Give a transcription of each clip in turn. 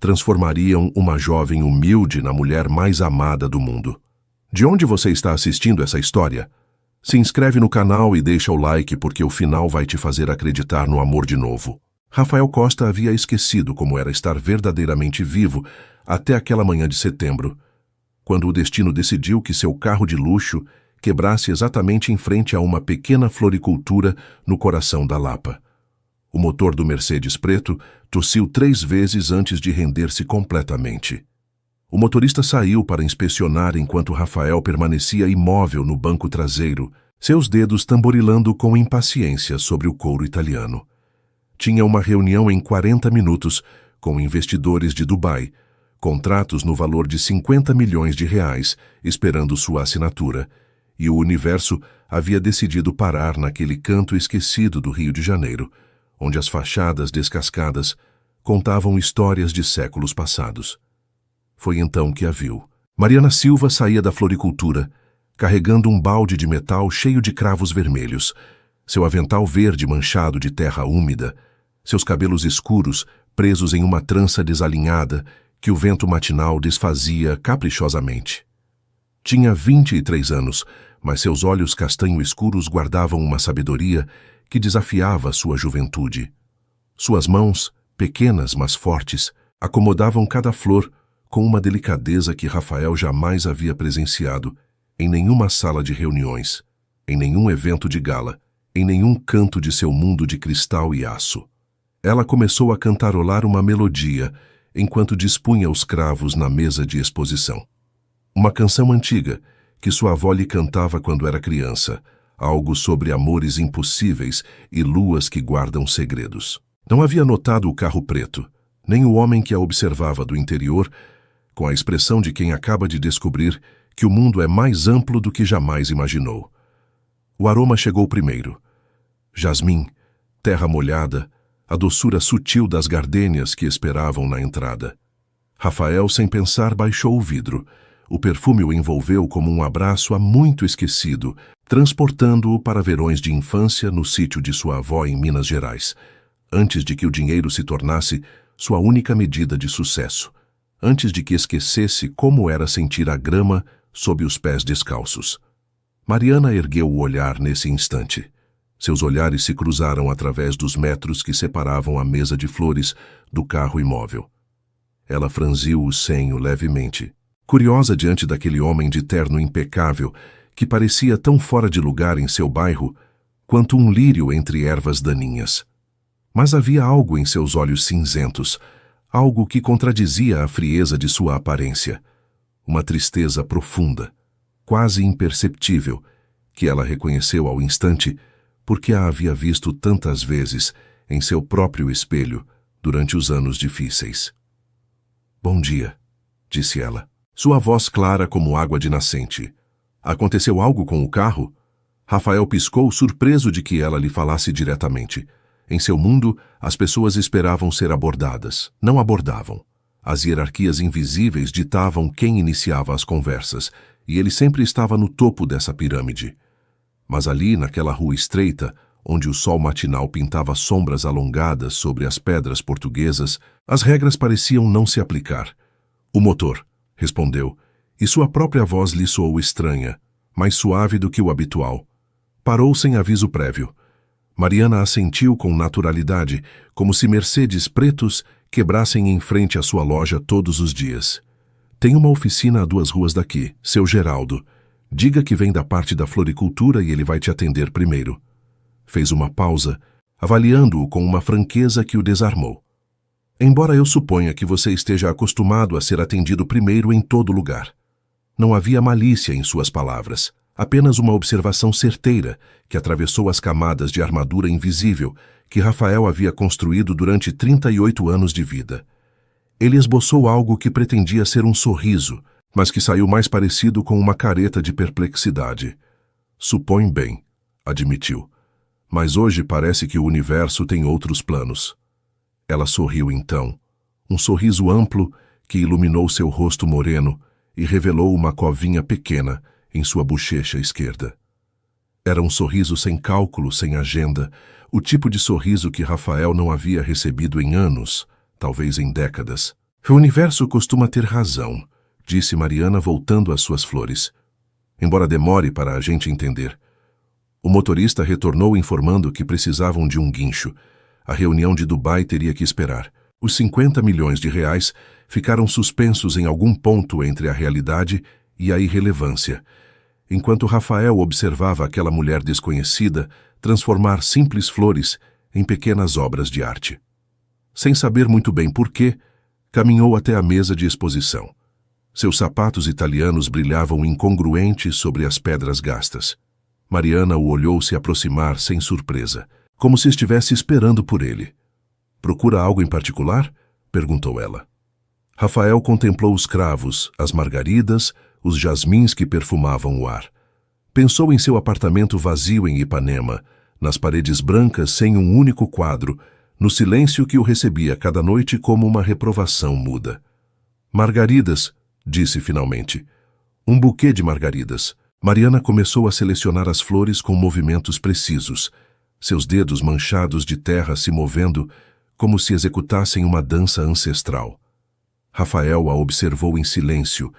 transformariam uma jovem humilde na mulher mais amada do mundo. De onde você está assistindo essa história? Se inscreve no canal e deixa o like porque o final vai te fazer acreditar no amor de novo. Rafael Costa havia esquecido como era estar verdadeiramente vivo até aquela manhã de setembro, quando o destino decidiu que seu carro de luxo quebrasse exatamente em frente a uma pequena floricultura no coração da Lapa. O motor do Mercedes preto tossiu 3 vezes antes de render-se completamente. O motorista saiu para inspecionar enquanto Rafael permanecia imóvel no banco traseiro, seus dedos tamborilando com impaciência sobre o couro italiano. Tinha uma reunião em 40 minutos com investidores de Dubai, contratos no valor de 50 milhões de reais, esperando sua assinatura, e o universo havia decidido parar naquele canto esquecido do Rio de Janeiro, onde as fachadas descascadas contavam histórias de séculos passados. Foi então que a viu. Mariana Silva saía da floricultura, carregando um balde de metal cheio de cravos vermelhos, seu avental verde manchado de terra úmida, seus cabelos escuros presos em uma trança desalinhada que o vento matinal desfazia caprichosamente. Tinha 23 anos, mas seus olhos castanho-escuros guardavam uma sabedoria que desafiava sua juventude. Suas mãos, pequenas mas fortes, acomodavam cada flor com uma delicadeza que Rafael jamais havia presenciado em nenhuma sala de reuniões, em nenhum evento de gala, em nenhum canto de seu mundo de cristal e aço. Ela começou a cantarolar uma melodia enquanto dispunha os cravos na mesa de exposição. Uma canção antiga que sua avó lhe cantava quando era criança, algo sobre amores impossíveis e luas que guardam segredos. Não havia notado o carro preto, nem o homem que a observava do interior, com a expressão de quem acaba de descobrir que o mundo é mais amplo do que jamais imaginou. O aroma chegou primeiro. Jasmim, terra molhada, a doçura sutil das gardênias que esperavam na entrada. Rafael, sem pensar, baixou o vidro. O perfume o envolveu como um abraço há muito esquecido, transportando-o para verões de infância no sítio de sua avó em Minas Gerais, antes de que o dinheiro se tornasse sua única medida de sucesso, antes de que esquecesse como era sentir a grama sob os pés descalços. Mariana ergueu o olhar nesse instante. Seus olhares se cruzaram através dos metros que separavam a mesa de flores do carro imóvel. Ela franziu o senho levemente, curiosa diante daquele homem de terno impecável que parecia tão fora de lugar em seu bairro quanto um lírio entre ervas daninhas. Mas havia algo em seus olhos cinzentos, algo que contradizia a frieza de sua aparência. Uma tristeza profunda, quase imperceptível, que ela reconheceu ao instante porque a havia visto tantas vezes em seu próprio espelho durante os anos difíceis. "Bom dia", disse ela, sua voz clara como água de nascente. "Aconteceu algo com o carro?" Rafael piscou, surpreso de que ela lhe falasse diretamente. Em seu mundo, as pessoas esperavam ser abordadas, não abordavam. As hierarquias invisíveis ditavam quem iniciava as conversas, e ele sempre estava no topo dessa pirâmide. Mas ali, naquela rua estreita, onde o sol matinal pintava sombras alongadas sobre as pedras portuguesas, as regras pareciam não se aplicar. "O motor", respondeu, e sua própria voz lhe soou estranha, mais suave do que o habitual. Parou sem aviso prévio. Mariana assentiu com naturalidade, como se Mercedes pretos quebrassem em frente à sua loja todos os dias. "Tem uma oficina a 2 ruas daqui, seu Geraldo. Diga que vem da parte da floricultura e ele vai te atender primeiro." Fez uma pausa, avaliando-o com uma franqueza que o desarmou. "Embora eu suponha que você esteja acostumado a ser atendido primeiro em todo lugar." Não havia malícia em suas palavras, apenas uma observação certeira que atravessou as camadas de armadura invisível que Rafael havia construído durante 38 anos de vida. Ele esboçou algo que pretendia ser um sorriso, mas que saiu mais parecido com uma careta de perplexidade. "Supõe bem", admitiu. "Mas hoje parece que o universo tem outros planos." Ela sorriu então, um sorriso amplo que iluminou seu rosto moreno e revelou uma covinha pequena em sua bochecha esquerda. Era um sorriso sem cálculo, sem agenda, o tipo de sorriso que Rafael não havia recebido em anos, talvez em décadas. O universo costuma ter razão, disse Mariana voltando às suas flores. Embora demore para a gente entender. O motorista retornou informando que precisavam de um guincho. A reunião de Dubai teria que esperar. Os 50 milhões de reais ficaram suspensos em algum ponto entre a realidade e a irrelevância, enquanto Rafael observava aquela mulher desconhecida transformar simples flores em pequenas obras de arte. Sem saber muito bem porquê, caminhou até a mesa de exposição. Seus sapatos italianos brilhavam incongruentes sobre as pedras gastas. Mariana o olhou se aproximar sem surpresa, como se estivesse esperando por ele. "Procura algo em particular?" perguntou ela. Rafael contemplou os cravos, as margaridas, os jasmins que perfumavam o ar. Pensou em seu apartamento vazio em Ipanema, nas paredes brancas sem um único quadro, no silêncio que o recebia cada noite como uma reprovação muda. "Margaridas", disse finalmente. "Um buquê de margaridas." Mariana começou a selecionar as flores com movimentos precisos, seus dedos manchados de terra se movendo como se executassem uma dança ancestral. Rafael a observou em silêncio,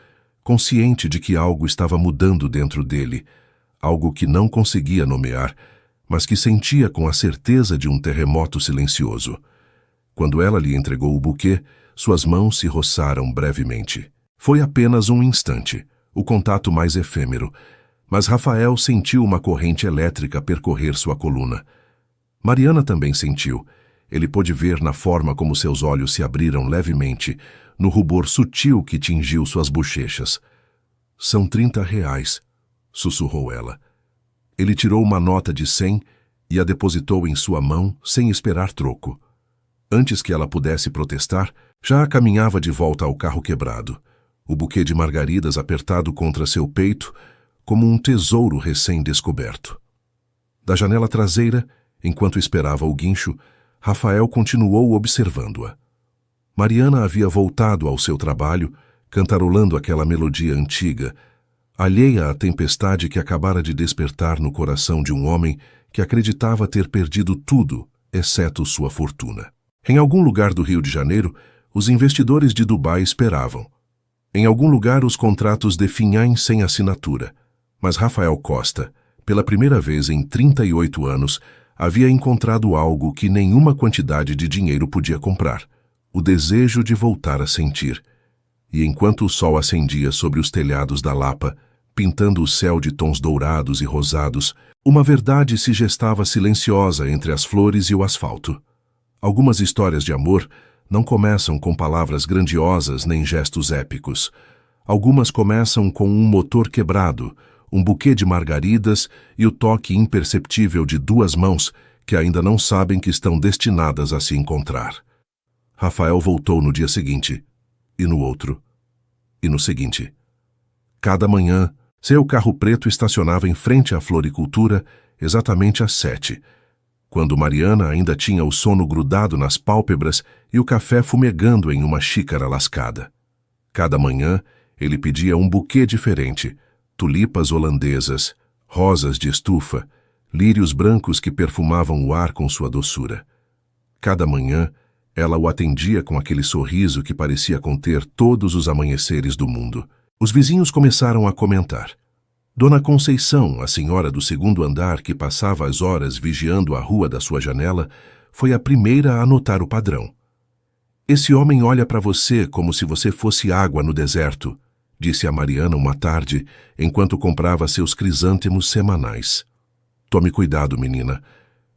consciente de que algo estava mudando dentro dele, algo que não conseguia nomear, mas que sentia com a certeza de um terremoto silencioso. Quando ela lhe entregou o buquê, suas mãos se roçaram brevemente. Foi apenas um instante, o contato mais efêmero, mas Rafael sentiu uma corrente elétrica percorrer sua coluna. Mariana também sentiu. Ele pôde ver na forma como seus olhos se abriram levemente, no rubor sutil que tingiu suas bochechas. "São 30 reais", sussurrou ela. Ele tirou uma nota de 100 e a depositou em sua mão sem esperar troco. Antes que ela pudesse protestar, já caminhava de volta ao carro quebrado, o buquê de margaridas apertado contra seu peito, como um tesouro recém-descoberto. Da janela traseira, enquanto esperava o guincho, Rafael continuou observando-a. Mariana havia voltado ao seu trabalho, cantarolando aquela melodia antiga, alheia à tempestade que acabara de despertar no coração de um homem que acreditava ter perdido tudo, exceto sua fortuna. Em algum lugar do Rio de Janeiro, os investidores de Dubai esperavam. Em algum lugar, os contratos definham sem assinatura. Mas Rafael Costa, pela primeira vez em 38 anos, havia encontrado algo que nenhuma quantidade de dinheiro podia comprar: o desejo de voltar a sentir. E enquanto o sol acendia sobre os telhados da Lapa, pintando o céu de tons dourados e rosados, uma verdade se gestava silenciosa entre as flores e o asfalto. Algumas histórias de amor não começam com palavras grandiosas nem gestos épicos. Algumas começam com um motor quebrado, um buquê de margaridas e o toque imperceptível de duas mãos que ainda não sabem que estão destinadas a se encontrar. Rafael voltou no dia seguinte, e no outro, e no seguinte. Cada manhã, seu carro preto estacionava em frente à floricultura exatamente às 7, quando Mariana ainda tinha o sono grudado nas pálpebras e o café fumegando em uma xícara lascada. Cada manhã, ele pedia um buquê diferente: tulipas holandesas, rosas de estufa, lírios brancos que perfumavam o ar com sua doçura. Cada manhã, ela o atendia com aquele sorriso que parecia conter todos os amanheceres do mundo. Os vizinhos começaram a comentar. Dona Conceição, a senhora do segundo andar que passava as horas vigiando a rua da sua janela, foi a primeira a notar o padrão. "Esse homem olha para você como se você fosse água no deserto", disse a Mariana uma tarde, enquanto comprava seus crisântemos semanais. "Tome cuidado, menina.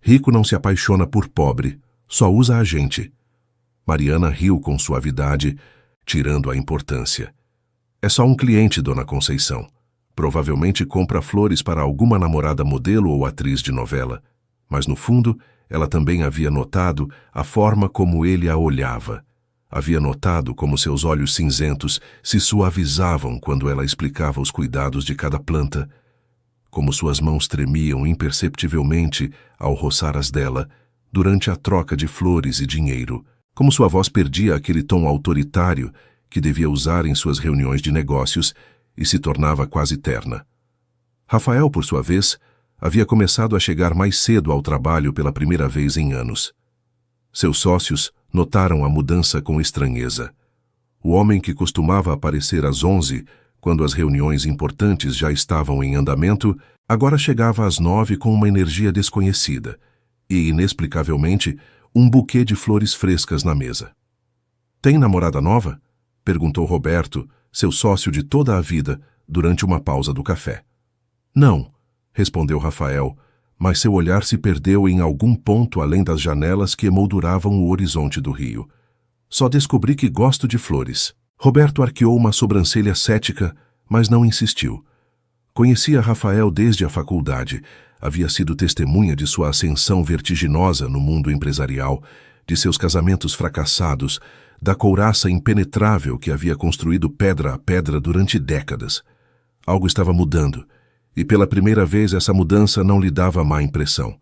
Rico não se apaixona por pobre, só usa a gente." Mariana riu com suavidade, tirando a importância. "É só um cliente, Dona Conceição. Provavelmente compra flores para alguma namorada modelo ou atriz de novela." Mas no fundo, ela também havia notado a forma como ele a olhava. Havia notado como seus olhos cinzentos se suavizavam quando ela explicava os cuidados de cada planta, como suas mãos tremiam imperceptivelmente ao roçar as dela durante a troca de flores e dinheiro, como sua voz perdia aquele tom autoritário que devia usar em suas reuniões de negócios e se tornava quase terna. Rafael, por sua vez, havia começado a chegar mais cedo ao trabalho pela primeira vez em anos. Seus sócios notaram a mudança com estranheza. O homem que costumava aparecer às 11, quando as reuniões importantes já estavam em andamento, agora chegava às 9 com uma energia desconhecida e, inexplicavelmente, um buquê de flores frescas na mesa. "Tem namorada nova?" perguntou Roberto, seu sócio de toda a vida, durante uma pausa do café. "Não", respondeu Rafael, mas seu olhar se perdeu em algum ponto além das janelas que emolduravam o horizonte do rio. "Só descobri que gosto de flores." Roberto arqueou uma sobrancelha cética, mas não insistiu. Conhecia Rafael desde a faculdade, havia sido testemunha de sua ascensão vertiginosa no mundo empresarial, de seus casamentos fracassados, da couraça impenetrável que havia construído pedra a pedra durante décadas. Algo estava mudando, e pela primeira vez essa mudança não lhe dava má impressão.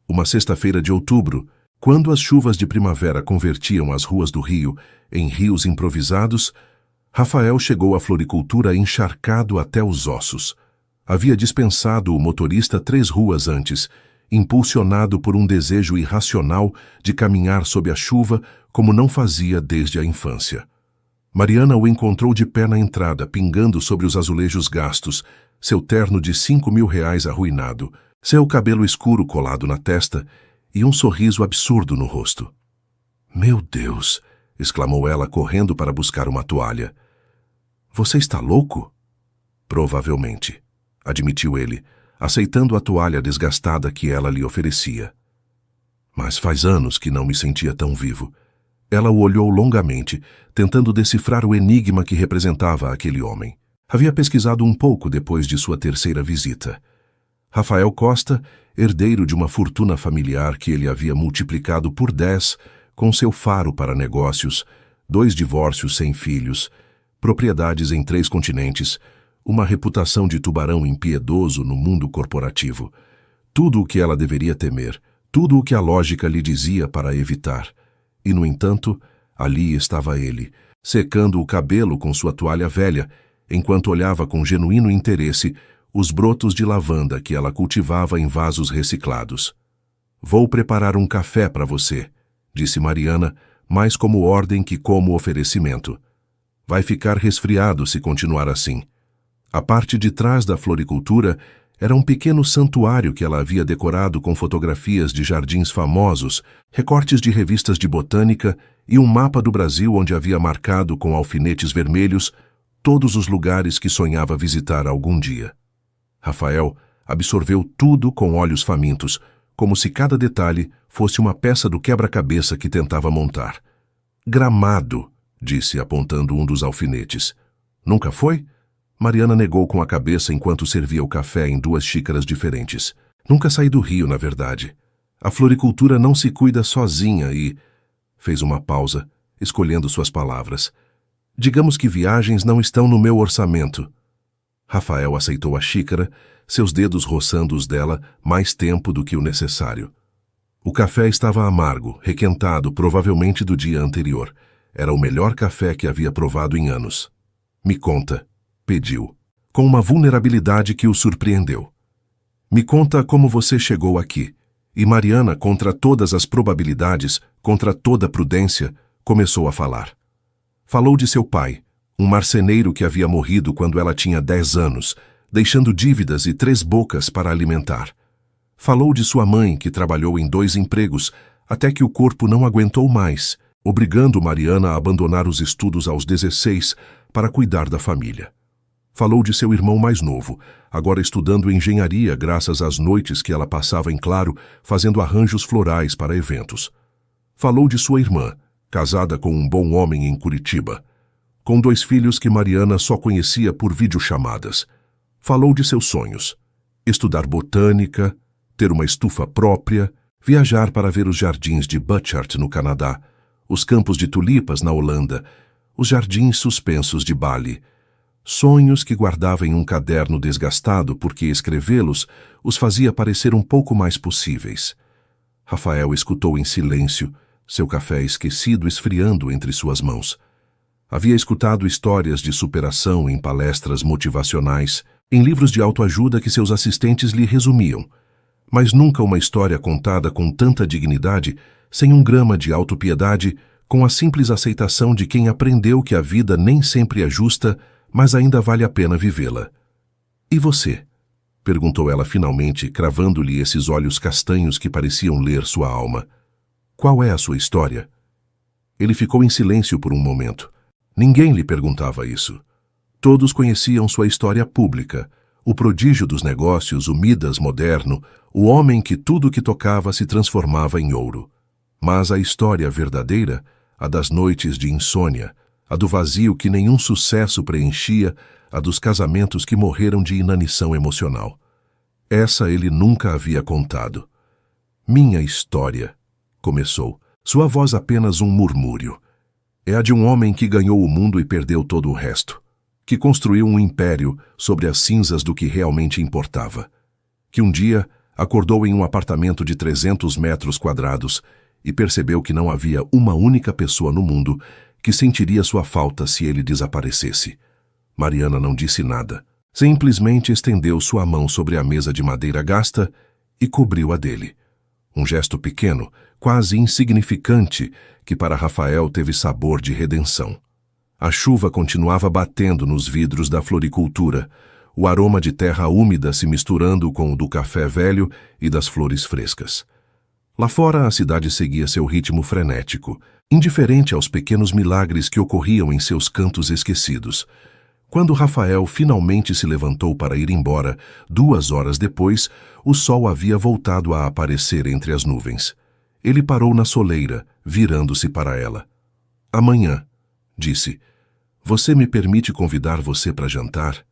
Uma sexta-feira de outubro, quando as chuvas de primavera convertiam as ruas do Rio em rios improvisados, Rafael chegou à floricultura encharcado até os ossos. Havia dispensado o motorista 3 ruas antes, impulsionado por um desejo irracional de caminhar sob a chuva como não fazia desde a infância. Mariana o encontrou de pé na entrada, pingando sobre os azulejos gastos, seu terno de R$ 5.000 arruinado, seu cabelo escuro colado na testa e um sorriso absurdo no rosto. "Meu Deus!" exclamou ela, correndo para buscar uma toalha. "Você está louco?" "Provavelmente", admitiu ele, aceitando a toalha desgastada que ela lhe oferecia. "Mas faz anos que não me sentia tão vivo." Ela o olhou longamente, tentando decifrar o enigma que representava aquele homem. Havia pesquisado um pouco depois de sua terceira visita. Rafael Costa, herdeiro de uma fortuna familiar que ele havia multiplicado por 10, com seu faro para negócios, 2 divórcios sem filhos, propriedades em 3 continentes, uma reputação de tubarão impiedoso no mundo corporativo. Tudo o que ela deveria temer, tudo o que a lógica lhe dizia para evitar. E, no entanto, ali estava ele, secando o cabelo com sua toalha velha, enquanto olhava com genuíno interesse os brotos de lavanda que ela cultivava em vasos reciclados. "Vou preparar um café para você", disse Mariana, mais como ordem que como oferecimento. "Vai ficar resfriado se continuar assim." A parte de trás da floricultura era um pequeno santuário que ela havia decorado com fotografias de jardins famosos, recortes de revistas de botânica e um mapa do Brasil onde havia marcado com alfinetes vermelhos todos os lugares que sonhava visitar algum dia. Rafael absorveu tudo com olhos famintos, como se cada detalhe fosse uma peça do quebra-cabeça que tentava montar. "Gramado", disse, apontando um dos alfinetes. "Nunca foi?" Mariana negou com a cabeça enquanto servia o café em 2 xícaras diferentes. "Nunca saí do Rio, na verdade. A floricultura não se cuida sozinha e..." Fez uma pausa, escolhendo suas palavras. "Digamos que viagens não estão no meu orçamento." Rafael aceitou a xícara, seus dedos roçando os dela mais tempo do que o necessário. O café estava amargo, requentado, provavelmente do dia anterior. Era o melhor café que havia provado em anos. "Me conta", pediu, com uma vulnerabilidade que o surpreendeu. "Me conta como você chegou aqui." E Mariana, contra todas as probabilidades, contra toda prudência, começou a falar. Falou de seu pai, um marceneiro que havia morrido quando ela tinha 10 anos, deixando dívidas e 3 bocas para alimentar. Falou de sua mãe, que trabalhou em 2 empregos, até que o corpo não aguentou mais, obrigando Mariana a abandonar os estudos aos 16 para cuidar da família. Falou de seu irmão mais novo, agora estudando engenharia graças às noites que ela passava em claro, fazendo arranjos florais para eventos. Falou de sua irmã, casada com um bom homem em Curitiba, com 2 filhos que Mariana só conhecia por videochamadas. Falou de seus sonhos: estudar botânica, ter uma estufa própria, viajar para ver os jardins de Butchart no Canadá, os campos de tulipas na Holanda, os jardins suspensos de Bali. Sonhos que guardava em um caderno desgastado porque escrevê-los os fazia parecer um pouco mais possíveis. Rafael escutou em silêncio, seu café esquecido esfriando entre suas mãos. Havia escutado histórias de superação em palestras motivacionais, em livros de autoajuda que seus assistentes lhe resumiam, mas nunca uma história contada com tanta dignidade, sem um grama de autopiedade, com a simples aceitação de quem aprendeu que a vida nem sempre é justa, mas ainda vale a pena vivê-la. E você? Perguntou ela finalmente, cravando-lhe esses olhos castanhos que pareciam ler sua alma. Qual é a sua história? Ele ficou em silêncio por um momento. Ninguém lhe perguntava isso. Todos conheciam sua história pública, o prodígio dos negócios, o Midas moderno, o homem que tudo que tocava se transformava em ouro. Mas a história verdadeira, a das noites de insônia, a do vazio que nenhum sucesso preenchia, a dos casamentos que morreram de inanição emocional. Essa ele nunca havia contado. Minha história, começou, sua voz apenas um murmúrio. É a de um homem que ganhou o mundo e perdeu todo o resto, que construiu um império sobre as cinzas do que realmente importava, que um dia acordou em um apartamento de 300 metros quadrados e percebeu que não havia uma única pessoa no mundo que sentiria sua falta se ele desaparecesse. Mariana não disse nada. Simplesmente estendeu sua mão sobre a mesa de madeira gasta e cobriu a dele. Um gesto pequeno, quase insignificante, que para Rafael teve sabor de redenção. A chuva continuava batendo nos vidros da floricultura, o aroma de terra úmida se misturando com o do café velho e das flores frescas. Lá fora a cidade seguia seu ritmo frenético, indiferente aos pequenos milagres que ocorriam em seus cantos esquecidos. Quando Rafael finalmente se levantou para ir embora, 2 horas depois, o sol havia voltado a aparecer entre as nuvens. Ele parou na soleira, virando-se para ela. Amanhã, disse, você me permite convidar você para jantar?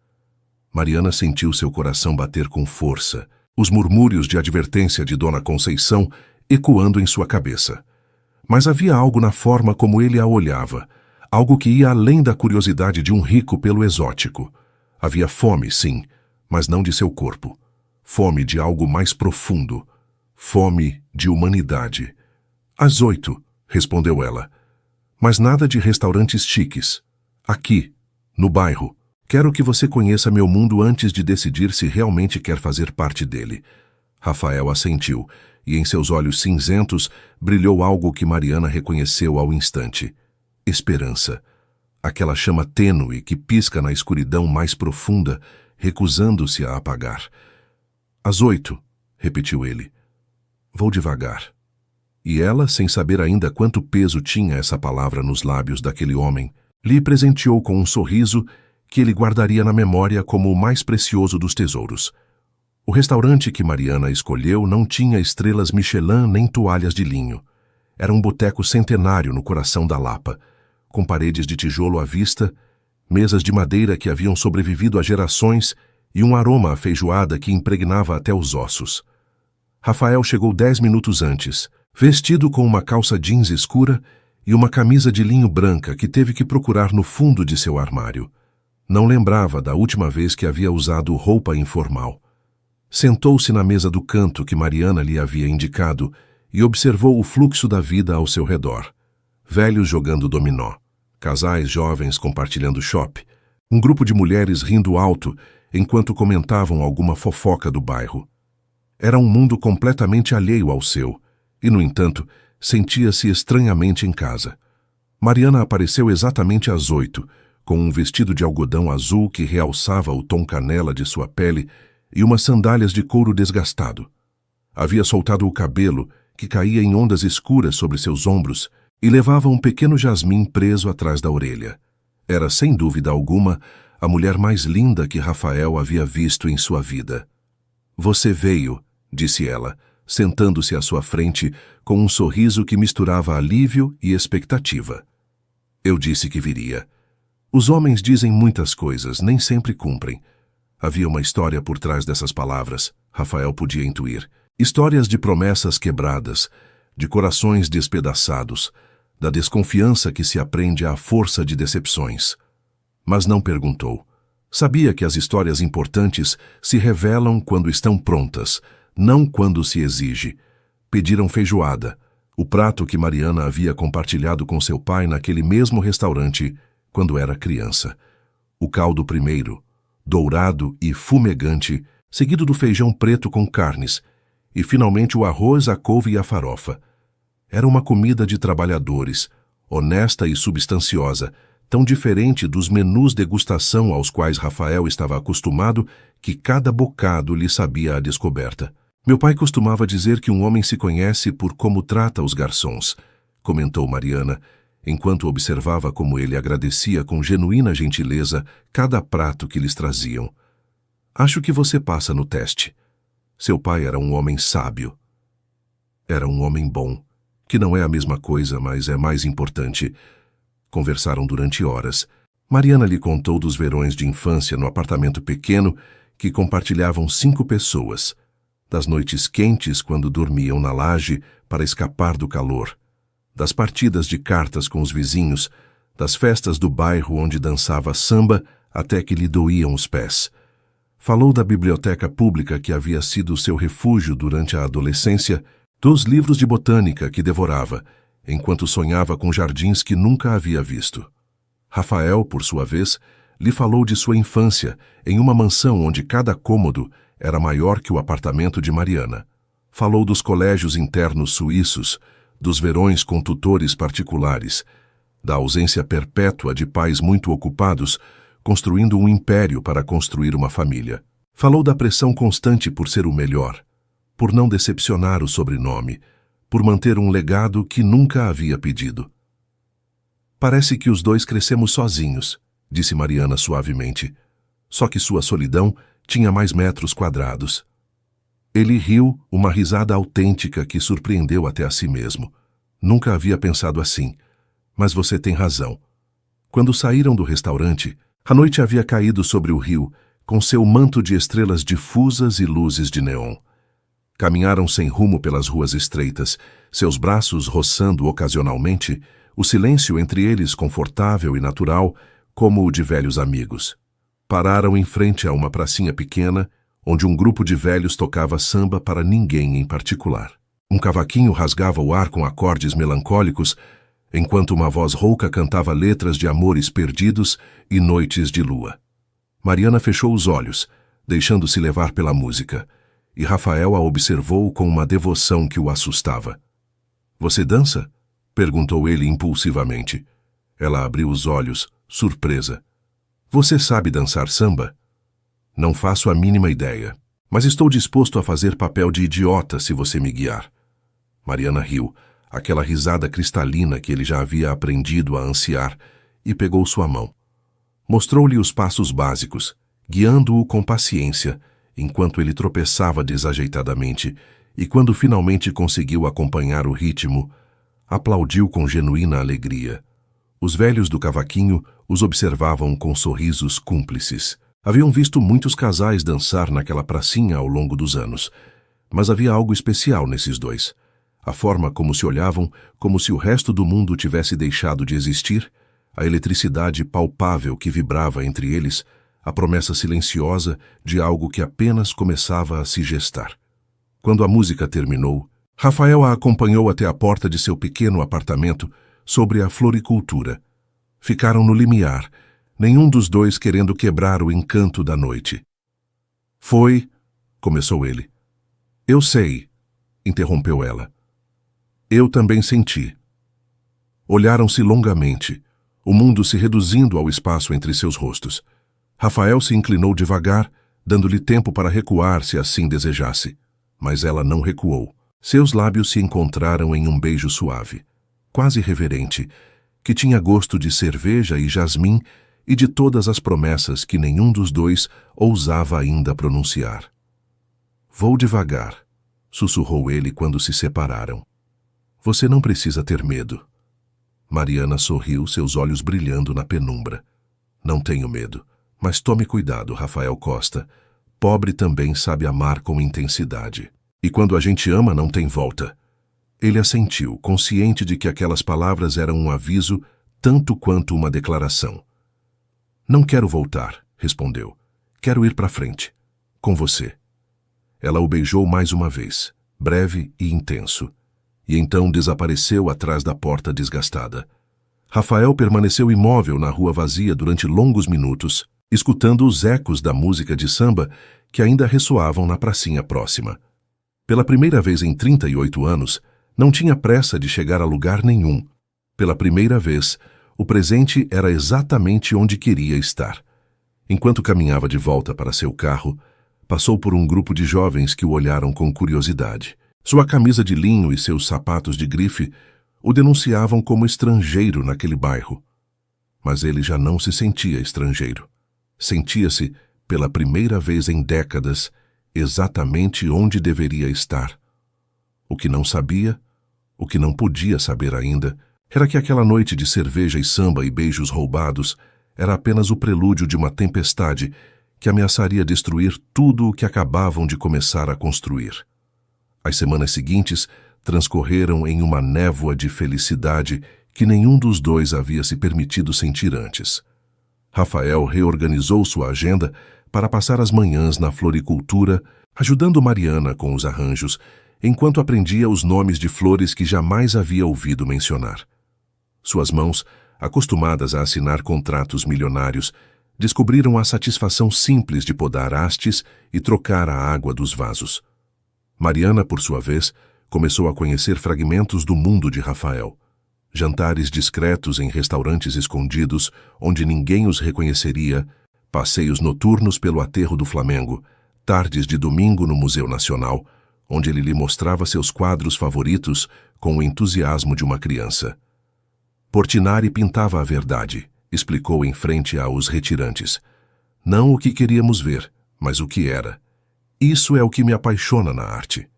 Mariana sentiu seu coração bater com força, os murmúrios de advertência de Dona Conceição ecoando em sua cabeça. Mas havia algo na forma como ele a olhava, algo que ia além da curiosidade de um rico pelo exótico. Havia fome, sim, mas não de seu corpo. Fome de algo mais profundo. Fome de humanidade. Às 8, respondeu ela. Mas nada de restaurantes chiques. Aqui, no bairro. Quero que você conheça meu mundo antes de decidir se realmente quer fazer parte dele. Rafael assentiu, e em seus olhos cinzentos brilhou algo que Mariana reconheceu ao instante. Esperança. Aquela chama tênue que pisca na escuridão mais profunda, recusando-se a apagar. Às 8, repetiu ele. Vou devagar. E ela, sem saber ainda quanto peso tinha essa palavra nos lábios daquele homem, lhe presenteou com um sorriso que ele guardaria na memória como o mais precioso dos tesouros. O restaurante que Mariana escolheu não tinha estrelas Michelin nem toalhas de linho. Era um boteco centenário no coração da Lapa, com paredes de tijolo à vista, mesas de madeira que haviam sobrevivido a gerações e um aroma à feijoada que impregnava até os ossos. Rafael chegou 10 minutos antes, vestido com uma calça jeans escura e uma camisa de linho branca que teve que procurar no fundo de seu armário. Não lembrava da última vez que havia usado roupa informal. Sentou-se na mesa do canto que Mariana lhe havia indicado e observou o fluxo da vida ao seu redor. Velhos jogando dominó, casais jovens compartilhando chopp, um grupo de mulheres rindo alto enquanto comentavam alguma fofoca do bairro. Era um mundo completamente alheio ao seu, e, no entanto, sentia-se estranhamente em casa. Mariana apareceu exatamente às 8, com um vestido de algodão azul que realçava o tom canela de sua pele e umas sandálias de couro desgastado. Havia soltado o cabelo, que caía em ondas escuras sobre seus ombros, e levava um pequeno jasmim preso atrás da orelha. Era, sem dúvida alguma, a mulher mais linda que Rafael havia visto em sua vida. Você veio, disse ela, sentando-se à sua frente com um sorriso que misturava alívio e expectativa. Eu disse que viria. Os homens dizem muitas coisas, nem sempre cumprem. Havia uma história por trás dessas palavras, Rafael podia intuir. Histórias de promessas quebradas, de corações despedaçados, da desconfiança que se aprende à força de decepções. Mas não perguntou. Sabia que as histórias importantes se revelam quando estão prontas, não quando se exige. Pediram feijoada, o prato que Mariana havia compartilhado com seu pai naquele mesmo restaurante quando era criança. O caldo primeiro, dourado e fumegante, seguido do feijão preto com carnes, e finalmente o arroz, a couve e a farofa. Era uma comida de trabalhadores, honesta e substanciosa, tão diferente dos menus degustação aos quais Rafael estava acostumado que cada bocado lhe sabia a descoberta. Meu pai costumava dizer que um homem se conhece por como trata os garçons, comentou Mariana, enquanto observava como ele agradecia com genuína gentileza cada prato que lhes traziam. Acho que você passa no teste. Seu pai era um homem sábio. Era um homem bom, que não é a mesma coisa, mas é mais importante. Conversaram durante horas. Mariana lhe contou dos verões de infância no apartamento pequeno que compartilhavam 5 pessoas, das noites quentes quando dormiam na laje para escapar do calor, das partidas de cartas com os vizinhos, das festas do bairro onde dançava samba até que lhe doíam os pés. Falou da biblioteca pública que havia sido seu refúgio durante a adolescência, dos livros de botânica que devorava, enquanto sonhava com jardins que nunca havia visto. Rafael, por sua vez, lhe falou de sua infância em uma mansão onde cada cômodo era maior que o apartamento de Mariana. Falou dos colégios internos suíços, dos verões com tutores particulares, da ausência perpétua de pais muito ocupados, construindo um império para construir uma família. Falou da pressão constante por ser o melhor, por não decepcionar o sobrenome, por manter um legado que nunca havia pedido. Parece que os dois crescemos sozinhos, disse Mariana suavemente, só que sua solidão tinha mais metros quadrados. Ele riu, uma risada autêntica que surpreendeu até a si mesmo. Nunca havia pensado assim, mas você tem razão. Quando saíram do restaurante, a noite havia caído sobre o rio, com seu manto de estrelas difusas e luzes de neon. Caminharam sem rumo pelas ruas estreitas, seus braços roçando ocasionalmente, o silêncio entre eles confortável e natural, como o de velhos amigos. Pararam em frente a uma pracinha pequena, onde um grupo de velhos tocava samba para ninguém em particular. Um cavaquinho rasgava o ar com acordes melancólicos, enquanto uma voz rouca cantava letras de amores perdidos e noites de lua. Mariana fechou os olhos, deixando-se levar pela música, e Rafael a observou com uma devoção que o assustava. "Você dança?" perguntou ele impulsivamente. Ela abriu os olhos, surpresa. "Você sabe dançar samba?" "Não faço a mínima ideia, mas estou disposto a fazer papel de idiota se você me guiar." Mariana riu, aquela risada cristalina que ele já havia aprendido a ansiar, e pegou sua mão. Mostrou-lhe os passos básicos, guiando-o com paciência, enquanto ele tropeçava desajeitadamente, e quando finalmente conseguiu acompanhar o ritmo, aplaudiu com genuína alegria. Os velhos do cavaquinho os observavam com sorrisos cúmplices. Haviam visto muitos casais dançar naquela pracinha ao longo dos anos, mas havia algo especial nesses dois. A forma como se olhavam, como se o resto do mundo tivesse deixado de existir, a eletricidade palpável que vibrava entre eles, a promessa silenciosa de algo que apenas começava a se gestar. Quando a música terminou, Rafael a acompanhou até a porta de seu pequeno apartamento sobre a floricultura. Ficaram no limiar, nenhum dos dois querendo quebrar o encanto da noite. "Foi", começou ele. "Eu sei", interrompeu ela. "Eu também senti." Olharam-se longamente, o mundo se reduzindo ao espaço entre seus rostos. Rafael se inclinou devagar, dando-lhe tempo para recuar se assim desejasse. Mas ela não recuou. Seus lábios se encontraram em um beijo suave, quase reverente, que tinha gosto de cerveja e jasmim e de todas as promessas que nenhum dos dois ousava ainda pronunciar. "Vou devagar", sussurrou ele quando se separaram. "Você não precisa ter medo." Mariana sorriu, seus olhos brilhando na penumbra. "Não tenho medo, mas tome cuidado, Rafael Costa. Pobre também sabe amar com intensidade. E quando a gente ama, não tem volta." Ele assentiu, consciente de que aquelas palavras eram um aviso tanto quanto uma declaração. "Não quero voltar", respondeu. "Quero ir para frente. Com você." Ela o beijou mais uma vez, breve e intenso, e então desapareceu atrás da porta desgastada. Rafael permaneceu imóvel na rua vazia durante longos minutos, escutando os ecos da música de samba que ainda ressoavam na pracinha próxima. Pela primeira vez em 38 anos, não tinha pressa de chegar a lugar nenhum. Pela primeira vez, o presente era exatamente onde queria estar. Enquanto caminhava de volta para seu carro, passou por um grupo de jovens que o olharam com curiosidade. Sua camisa de linho e seus sapatos de grife o denunciavam como estrangeiro naquele bairro. Mas ele já não se sentia estrangeiro. Sentia-se, pela primeira vez em décadas, exatamente onde deveria estar. O que não sabia, o que não podia saber ainda, era que aquela noite de cerveja e samba e beijos roubados era apenas o prelúdio de uma tempestade que ameaçaria destruir tudo o que acabavam de começar a construir. As semanas seguintes transcorreram em uma névoa de felicidade que nenhum dos dois havia se permitido sentir antes. Rafael reorganizou sua agenda para passar as manhãs na floricultura, ajudando Mariana com os arranjos, enquanto aprendia os nomes de flores que jamais havia ouvido mencionar. Suas mãos, acostumadas a assinar contratos milionários, descobriram a satisfação simples de podar hastes e trocar a água dos vasos. Mariana, por sua vez, começou a conhecer fragmentos do mundo de Rafael. Jantares discretos em restaurantes escondidos, onde ninguém os reconheceria, passeios noturnos pelo aterro do Flamengo, tardes de domingo no Museu Nacional, onde ele lhe mostrava seus quadros favoritos com o entusiasmo de uma criança. Portinari pintava a verdade, explicou em frente aos retirantes. Não o que queríamos ver, mas o que era. Isso é o que me apaixona na arte.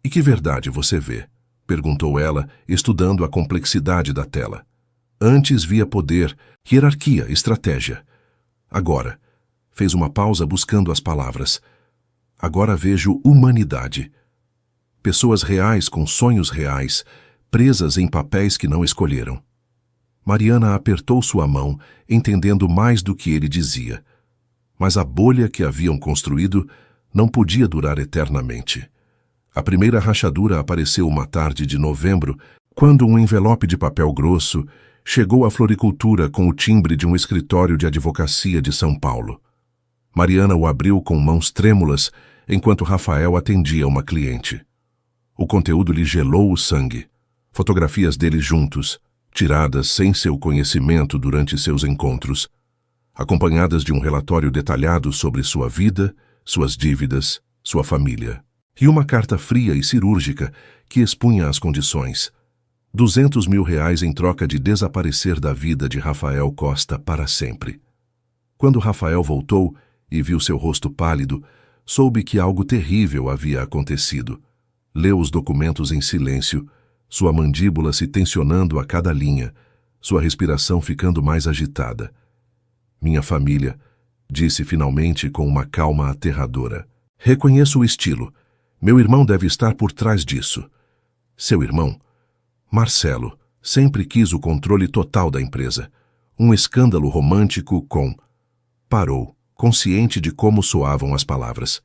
E que verdade você vê? Perguntou ela, estudando a complexidade da tela. Antes via poder, hierarquia, estratégia. Agora, fez uma pausa buscando as palavras. Agora vejo humanidade. Pessoas reais com sonhos reais, presas em papéis que não escolheram. Mariana apertou sua mão, entendendo mais do que ele dizia. Mas a bolha que haviam construído não podia durar eternamente. A primeira rachadura apareceu uma tarde de novembro, quando um envelope de papel grosso chegou à floricultura com o timbre de um escritório de advocacia de São Paulo. Mariana o abriu com mãos trêmulas, enquanto Rafael atendia uma cliente. O conteúdo lhe gelou o sangue. Fotografias deles juntos, tiradas sem seu conhecimento durante seus encontros, acompanhadas de um relatório detalhado sobre sua vida, suas dívidas, sua família, e uma carta fria e cirúrgica que expunha as condições. R$200 mil em troca de desaparecer da vida de Rafael Costa para sempre. Quando Rafael voltou e viu seu rosto pálido, soube que algo terrível havia acontecido. Leu os documentos em silêncio, sua mandíbula se tensionando a cada linha, sua respiração ficando mais agitada. Minha família, disse finalmente com uma calma aterradora. Reconheço o estilo. Meu irmão deve estar por trás disso. Seu irmão? Marcelo sempre quis o controle total da empresa. Um escândalo romântico com... Parou, consciente de como soavam as palavras.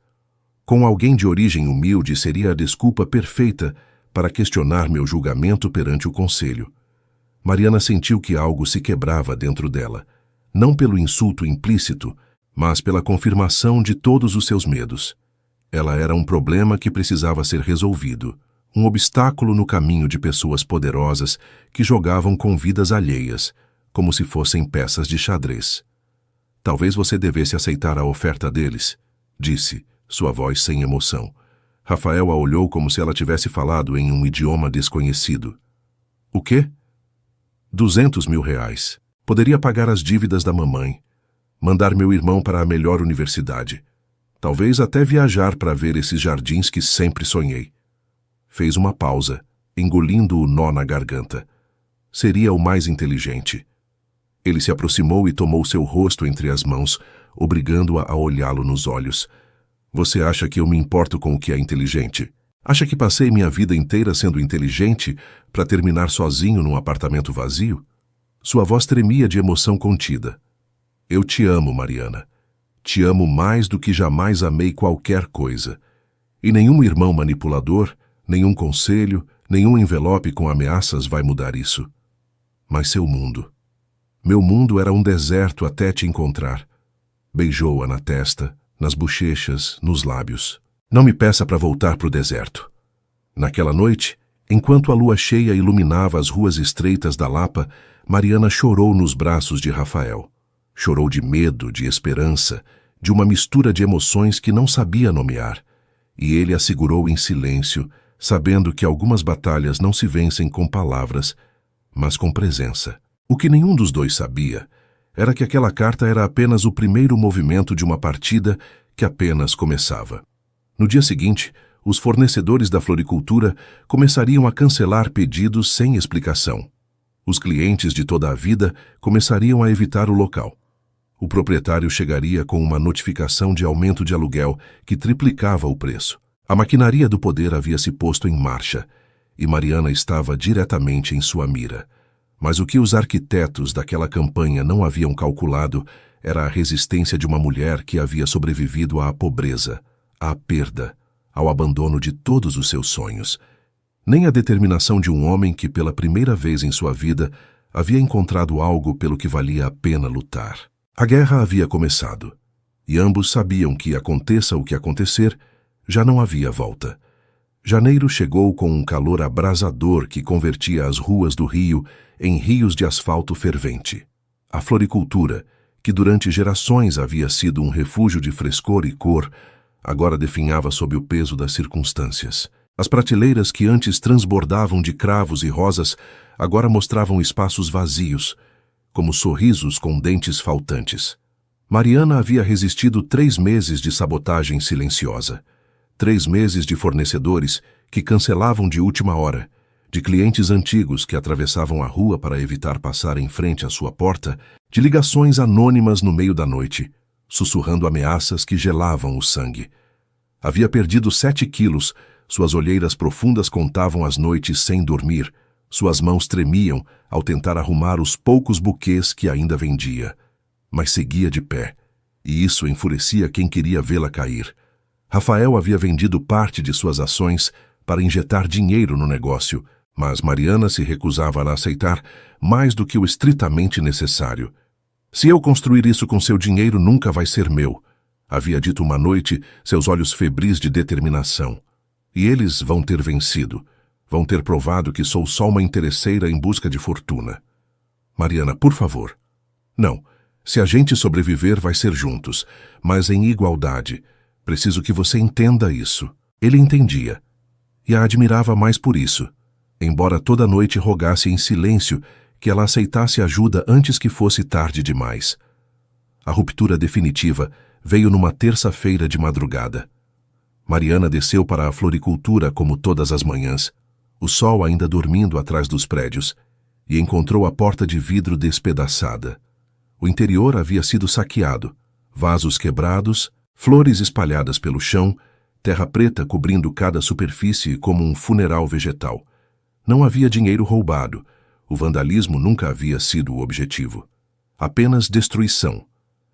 Com alguém de origem humilde seria a desculpa perfeita para questionar meu julgamento perante o conselho. Mariana sentiu que algo se quebrava dentro dela, não pelo insulto implícito, mas pela confirmação de todos os seus medos. Ela era um problema que precisava ser resolvido, um obstáculo no caminho de pessoas poderosas que jogavam com vidas alheias, como se fossem peças de xadrez. Talvez você devesse aceitar a oferta deles, disse, sua voz sem emoção. Rafael a olhou como se ela tivesse falado em um idioma desconhecido. O quê? R$200 mil. Poderia pagar as dívidas da mamãe, mandar meu irmão para a melhor universidade. Talvez até viajar para ver esses jardins que sempre sonhei. Fez uma pausa, engolindo o nó na garganta. Seria o mais inteligente. Ele se aproximou e tomou seu rosto entre as mãos, obrigando-a a olhá-lo nos olhos. Você acha que eu me importo com o que é inteligente? Acha que passei minha vida inteira sendo inteligente para terminar sozinho num apartamento vazio? Sua voz tremia de emoção contida. Eu te amo, Mariana. Te amo mais do que jamais amei qualquer coisa. E nenhum irmão manipulador, nenhum conselho, nenhum envelope com ameaças vai mudar isso. Mas seu mundo. Meu mundo era um deserto até te encontrar. Beijou-a na testa, nas bochechas, nos lábios. Não me peça para voltar para o deserto. Naquela noite, Enquanto a lua cheia iluminava as ruas estreitas da Lapa, Mariana chorou nos braços de Rafael. Chorou de medo, de esperança, de uma mistura de emoções que não sabia nomear. E ele a segurou em silêncio, sabendo que algumas batalhas não se vencem com palavras, mas com presença. O que nenhum dos dois sabia era que aquela carta era apenas o primeiro movimento de uma partida que apenas começava. No dia seguinte, os fornecedores da floricultura começariam a cancelar pedidos sem explicação. Os clientes de toda a vida começariam a evitar o local. O proprietário chegaria com uma notificação de aumento de aluguel que triplicava o preço. A maquinaria do poder havia se posto em marcha, e Mariana estava diretamente em sua mira. Mas o que os arquitetos daquela campanha não haviam calculado era a resistência de uma mulher que havia sobrevivido à pobreza, à perda, ao abandono de todos os seus sonhos. Nem a determinação de um homem que, pela primeira vez em sua vida, havia encontrado algo pelo que valia a pena lutar. A guerra havia começado, e ambos sabiam que, aconteça o que acontecer, já não havia volta. Janeiro chegou com um calor abrasador que convertia as ruas do Rio em rios de asfalto fervente. A floricultura, que durante gerações havia sido um refúgio de frescor e cor, agora definhava sob o peso das circunstâncias. As prateleiras que antes transbordavam de cravos e rosas agora mostravam espaços vazios, como sorrisos com dentes faltantes. Mariana havia resistido 3 meses de sabotagem silenciosa. 3 meses de fornecedores que cancelavam de última hora, de clientes antigos que atravessavam a rua para evitar passar em frente à sua porta, de ligações anônimas no meio da noite, sussurrando ameaças que gelavam o sangue. Havia perdido 7 quilos, suas olheiras profundas contavam as noites sem dormir, suas mãos tremiam ao tentar arrumar os poucos buquês que ainda vendia. Mas seguia de pé, e isso enfurecia quem queria vê-la cair. Rafael havia vendido parte de suas ações para injetar dinheiro no negócio, mas Mariana se recusava a aceitar mais do que o estritamente necessário. "Se eu construir isso com seu dinheiro, nunca vai ser meu", havia dito uma noite, seus olhos febris de determinação. "E eles vão ter vencido. Vão ter provado que sou só uma interesseira em busca de fortuna." "Mariana, por favor." "Não. Se a gente sobreviver, vai ser juntos, mas em igualdade. Preciso que você entenda isso." Ele entendia, e a admirava mais por isso, embora toda noite rogasse em silêncio que ela aceitasse ajuda antes que fosse tarde demais. A ruptura definitiva veio numa terça-feira de madrugada. Mariana desceu para a floricultura como todas as manhãs, o sol ainda dormindo atrás dos prédios, e encontrou a porta de vidro despedaçada. O interior havia sido saqueado, vasos quebrados, flores espalhadas pelo chão, terra preta cobrindo cada superfície como um funeral vegetal. Não havia dinheiro roubado, o vandalismo nunca havia sido o objetivo. Apenas destruição,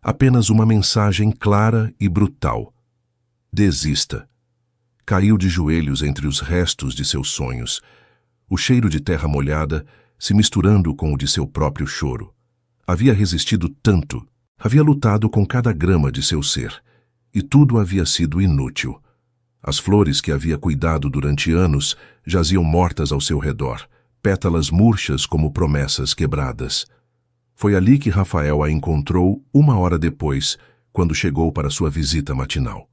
apenas uma mensagem clara e brutal: desista. Caiu de joelhos entre os restos de seus sonhos, o cheiro de terra molhada se misturando com o de seu próprio choro. Havia resistido tanto, havia lutado com cada grama de seu ser, e tudo havia sido inútil. As flores que havia cuidado durante anos jaziam mortas ao seu redor, pétalas murchas como promessas quebradas. Foi ali que Rafael a encontrou 1 hora depois, quando chegou para sua visita matinal.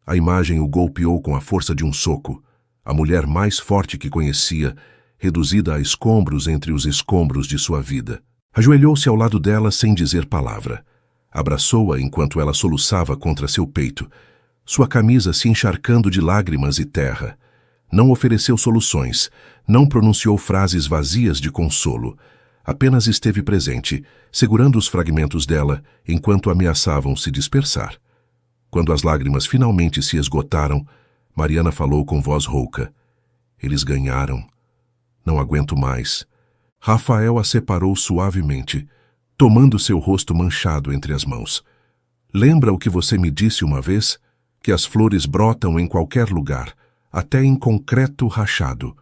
A imagem o golpeou com a força de um soco, a mulher mais forte que conhecia, reduzida a escombros entre os escombros de sua vida. Ajoelhou-se ao lado dela sem dizer palavra. Abraçou-a enquanto ela soluçava contra seu peito, sua camisa se encharcando de lágrimas e terra. Não ofereceu soluções, não pronunciou frases vazias de consolo. Apenas esteve presente, segurando os fragmentos dela enquanto ameaçavam se dispersar. Quando as lágrimas finalmente se esgotaram, Mariana falou com voz rouca: "Eles ganharam. Não aguento mais." Rafael a separou suavemente, tomando seu rosto manchado entre as mãos. "Lembra o que você me disse uma vez? Que as flores brotam em qualquer lugar, até em concreto rachado."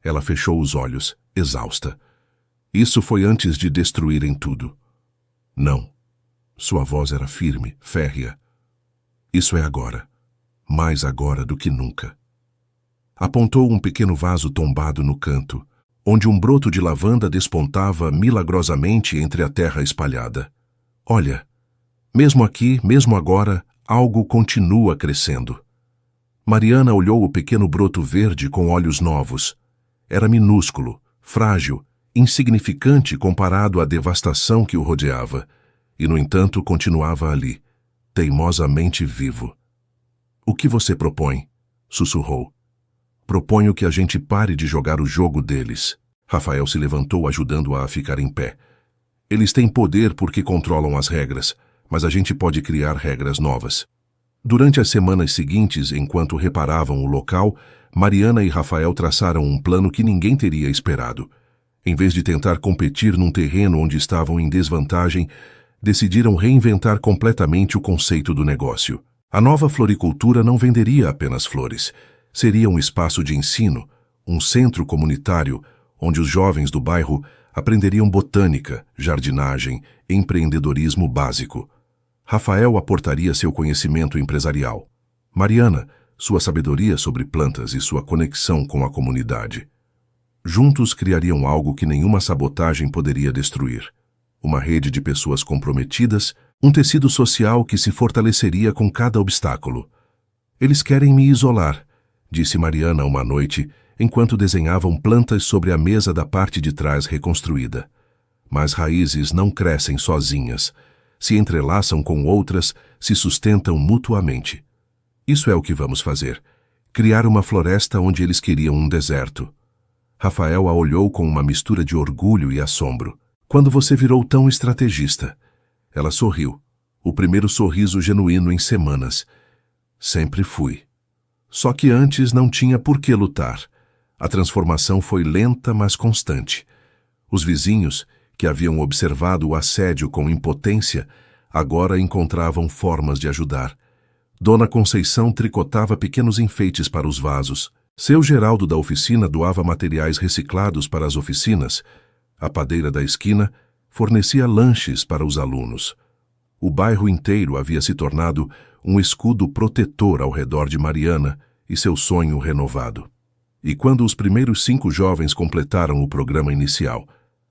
Ela fechou os olhos, exausta. "Isso foi antes de destruírem tudo." "Não." Sua voz era firme, férrea. "Isso é agora. Mais agora do que nunca." Apontou um pequeno vaso tombado no canto, onde um broto de lavanda despontava milagrosamente entre a terra espalhada. Olha, mesmo aqui, mesmo agora, algo continua crescendo. Mariana olhou o pequeno broto verde com olhos novos. Era minúsculo, frágil, insignificante comparado à devastação que o rodeava, e, no entanto, continuava ali, teimosamente vivo. "O que você propõe?" sussurrou. "Proponho que a gente pare de jogar o jogo deles." Rafael se levantou, ajudando-a a ficar em pé. "Eles têm poder porque controlam as regras, mas a gente pode criar regras novas." Durante as semanas seguintes, enquanto reparavam o local, Mariana e Rafael traçaram um plano que ninguém teria esperado. Em vez de tentar competir num terreno onde estavam em desvantagem, decidiram reinventar completamente o conceito do negócio. A nova floricultura não venderia apenas flores. Seria um espaço de ensino, um centro comunitário, onde os jovens do bairro aprenderiam botânica, jardinagem, empreendedorismo básico. Rafael aportaria seu conhecimento empresarial. Mariana, sua sabedoria sobre plantas e sua conexão com a comunidade. Juntos criariam algo que nenhuma sabotagem poderia destruir. Uma rede de pessoas comprometidas, um tecido social que se fortaleceria com cada obstáculo. "Eles querem me isolar", disse Mariana uma noite, enquanto desenhavam plantas sobre a mesa da parte de trás reconstruída. "Mas raízes não crescem sozinhas. Se entrelaçam com outras, se sustentam mutuamente. Isso é o que vamos fazer. Criar uma floresta onde eles queriam um deserto." Rafael a olhou com uma mistura de orgulho e assombro. "Quando você virou tão estrategista?" Ela sorriu. O primeiro sorriso genuíno em semanas. "Sempre fui. Só que antes não tinha por que lutar. A transformação foi lenta, mas constante. Os vizinhos, que haviam observado o assédio com impotência, agora encontravam formas de ajudar. Dona Conceição tricotava pequenos enfeites para os vasos. Seu Geraldo da oficina doava materiais reciclados para as oficinas. A padeira da esquina fornecia lanches para os alunos. O bairro inteiro havia se tornado um escudo protetor ao redor de Mariana e seu sonho renovado. E quando os primeiros 5 jovens completaram o programa inicial,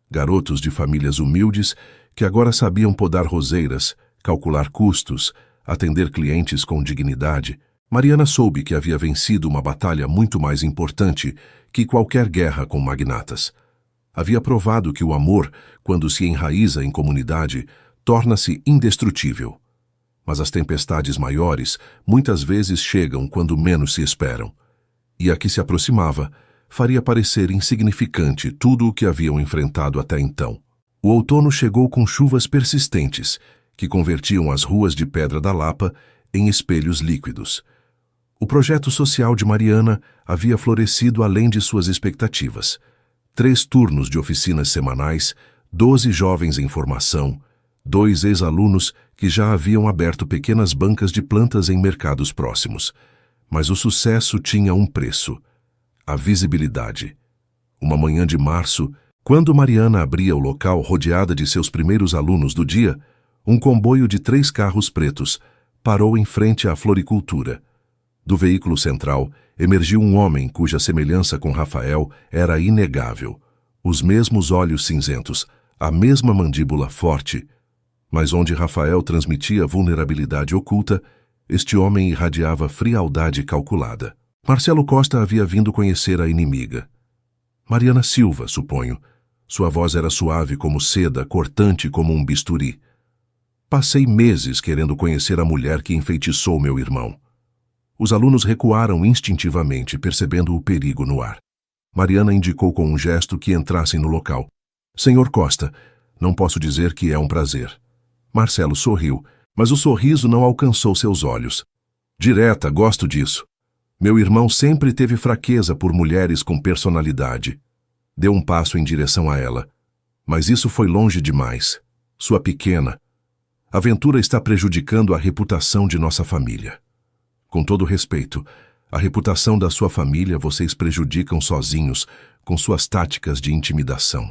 garotos de famílias humildes que agora sabiam podar roseiras, calcular custos, atender clientes com dignidade, Mariana soube que havia vencido uma batalha muito mais importante que qualquer guerra com magnatas. Havia provado que o amor, quando se enraiza em comunidade, torna-se indestrutível. Mas as tempestades maiores muitas vezes chegam quando menos se esperam. E a que se aproximava faria parecer insignificante tudo o que haviam enfrentado até então. O outono chegou com chuvas persistentes, que convertiam as ruas de Pedra da Lapa em espelhos líquidos. O projeto social de Mariana havia florescido além de suas expectativas. 3 turnos de oficinas semanais, 12 jovens em formação, 2 ex-alunos que já haviam aberto pequenas bancas de plantas em mercados próximos. Mas o sucesso tinha um preço: a visibilidade. Uma manhã de março, quando Mariana abria o local rodeada de seus primeiros alunos do dia, um comboio de 3 carros pretos parou em frente à floricultura. Do veículo central emergiu um homem cuja semelhança com Rafael era inegável. Os mesmos olhos cinzentos, a mesma mandíbula forte. Mas onde Rafael transmitia vulnerabilidade oculta, este homem irradiava frialdade calculada. Marcelo Costa havia vindo conhecer a inimiga. Mariana Silva, suponho. Sua voz era suave como seda, cortante como um bisturi. Passei meses querendo conhecer a mulher que enfeitiçou meu irmão. Os alunos recuaram instintivamente, percebendo o perigo no ar. Mariana indicou com um gesto que entrassem no local. "Senhor Costa, não posso dizer que é um prazer." Marcelo sorriu, mas o sorriso não alcançou seus olhos. "Direta, gosto disso. Meu irmão sempre teve fraqueza por mulheres com personalidade." Deu um passo em direção a ela. "Mas isso foi longe demais. Sua pequena aventura está prejudicando a reputação de nossa família." "Com todo respeito, a reputação da sua família vocês prejudicam sozinhos com suas táticas de intimidação."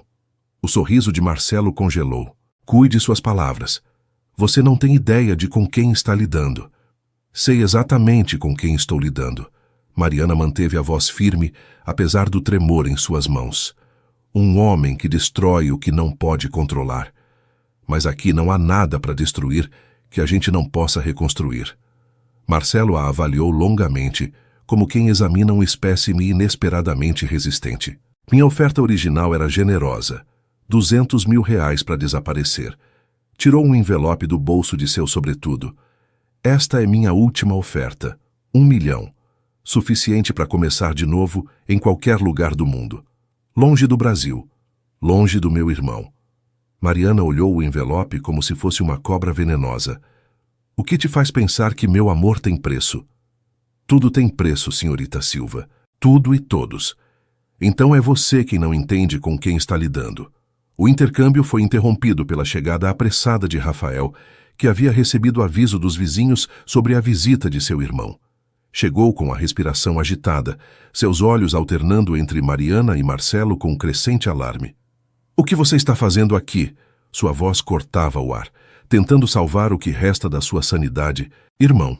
O sorriso de Marcelo congelou. "Cuide suas palavras. Você não tem ideia de com quem está lidando." "Sei exatamente com quem estou lidando, Mariana manteve a voz firme, apesar do tremor em suas mãos. Um homem que destrói o que não pode controlar. Mas aqui não há nada para destruir que a gente não possa reconstruir. Marcelo a avaliou longamente, como quem examina um espécime inesperadamente resistente. Minha oferta original era generosa. 200 mil reais para desaparecer. Tirou um envelope do bolso de seu sobretudo. Esta é minha última oferta. 1 milhão. Suficiente para começar de novo em qualquer lugar do mundo. Longe do Brasil. Longe do meu irmão. Mariana olhou o envelope como se fosse uma cobra venenosa. O que te faz pensar que meu amor tem preço? Tudo tem preço, senhorita Silva. Tudo e todos. Então é você quem não entende com quem está lidando. O intercâmbio foi interrompido pela chegada apressada de Rafael, que havia recebido aviso dos vizinhos sobre a visita de seu irmão. Chegou com a respiração agitada, seus olhos alternando entre Mariana e Marcelo com crescente alarme. O que você está fazendo aqui? Sua voz cortava o ar, tentando salvar o que resta da sua sanidade. Irmão.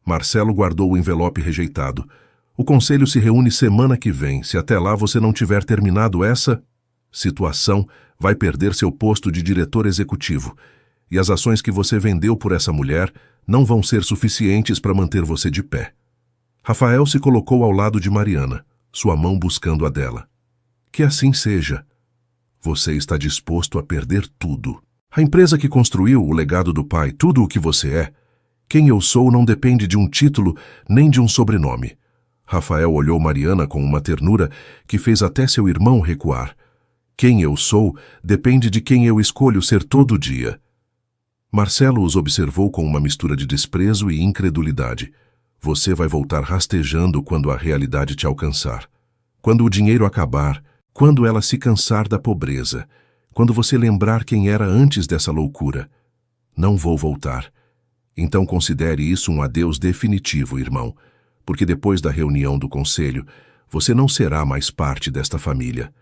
Marcelo guardou o envelope rejeitado. O conselho se reúne semana que vem. Se até lá você não tiver terminado essa situação, vai perder seu posto de diretor executivo. E as ações que você vendeu por essa mulher não vão ser suficientes para manter você de pé. Rafael se colocou ao lado de Mariana, sua mão buscando a dela. Que assim seja. Você está disposto a perder tudo. A empresa que construiu o legado do pai, tudo o que você é. Quem eu sou não depende de um título nem de um sobrenome. Rafael olhou Mariana com uma ternura que fez até seu irmão recuar. Quem eu sou depende de quem eu escolho ser todo dia. Marcelo os observou com uma mistura de desprezo e incredulidade. Você vai voltar rastejando quando a realidade te alcançar. Quando o dinheiro acabar, quando ela se cansar da pobreza, quando você lembrar quem era antes dessa loucura. Não vou voltar. Então considere isso um adeus definitivo, irmão, porque depois da reunião do conselho, você não será mais parte desta família.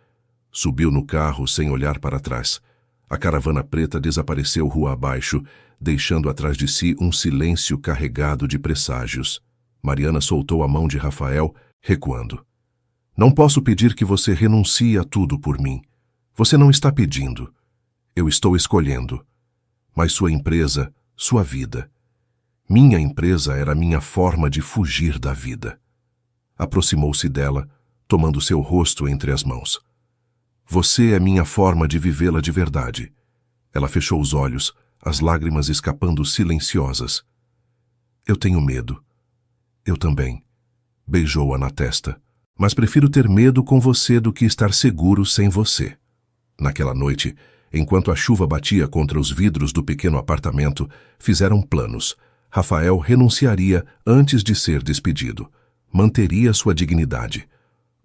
Subiu no carro sem olhar para trás. A caravana preta desapareceu rua abaixo, deixando atrás de si um silêncio carregado de presságios. Mariana soltou a mão de Rafael, recuando. Não posso pedir que você renuncie a tudo por mim. Você não está pedindo. Eu estou escolhendo. Mas sua empresa, sua vida. Minha empresa era minha forma de fugir da vida. Aproximou-se dela, tomando seu rosto entre as mãos. Você é minha forma de vivê-la de verdade. Ela fechou os olhos, as lágrimas escapando silenciosas. Eu tenho medo. Eu também. Beijou-a na testa. Mas prefiro ter medo com você do que estar seguro sem você. Naquela noite, enquanto a chuva batia contra os vidros do pequeno apartamento, fizeram planos. Rafael renunciaria antes de ser despedido. Manteria sua dignidade.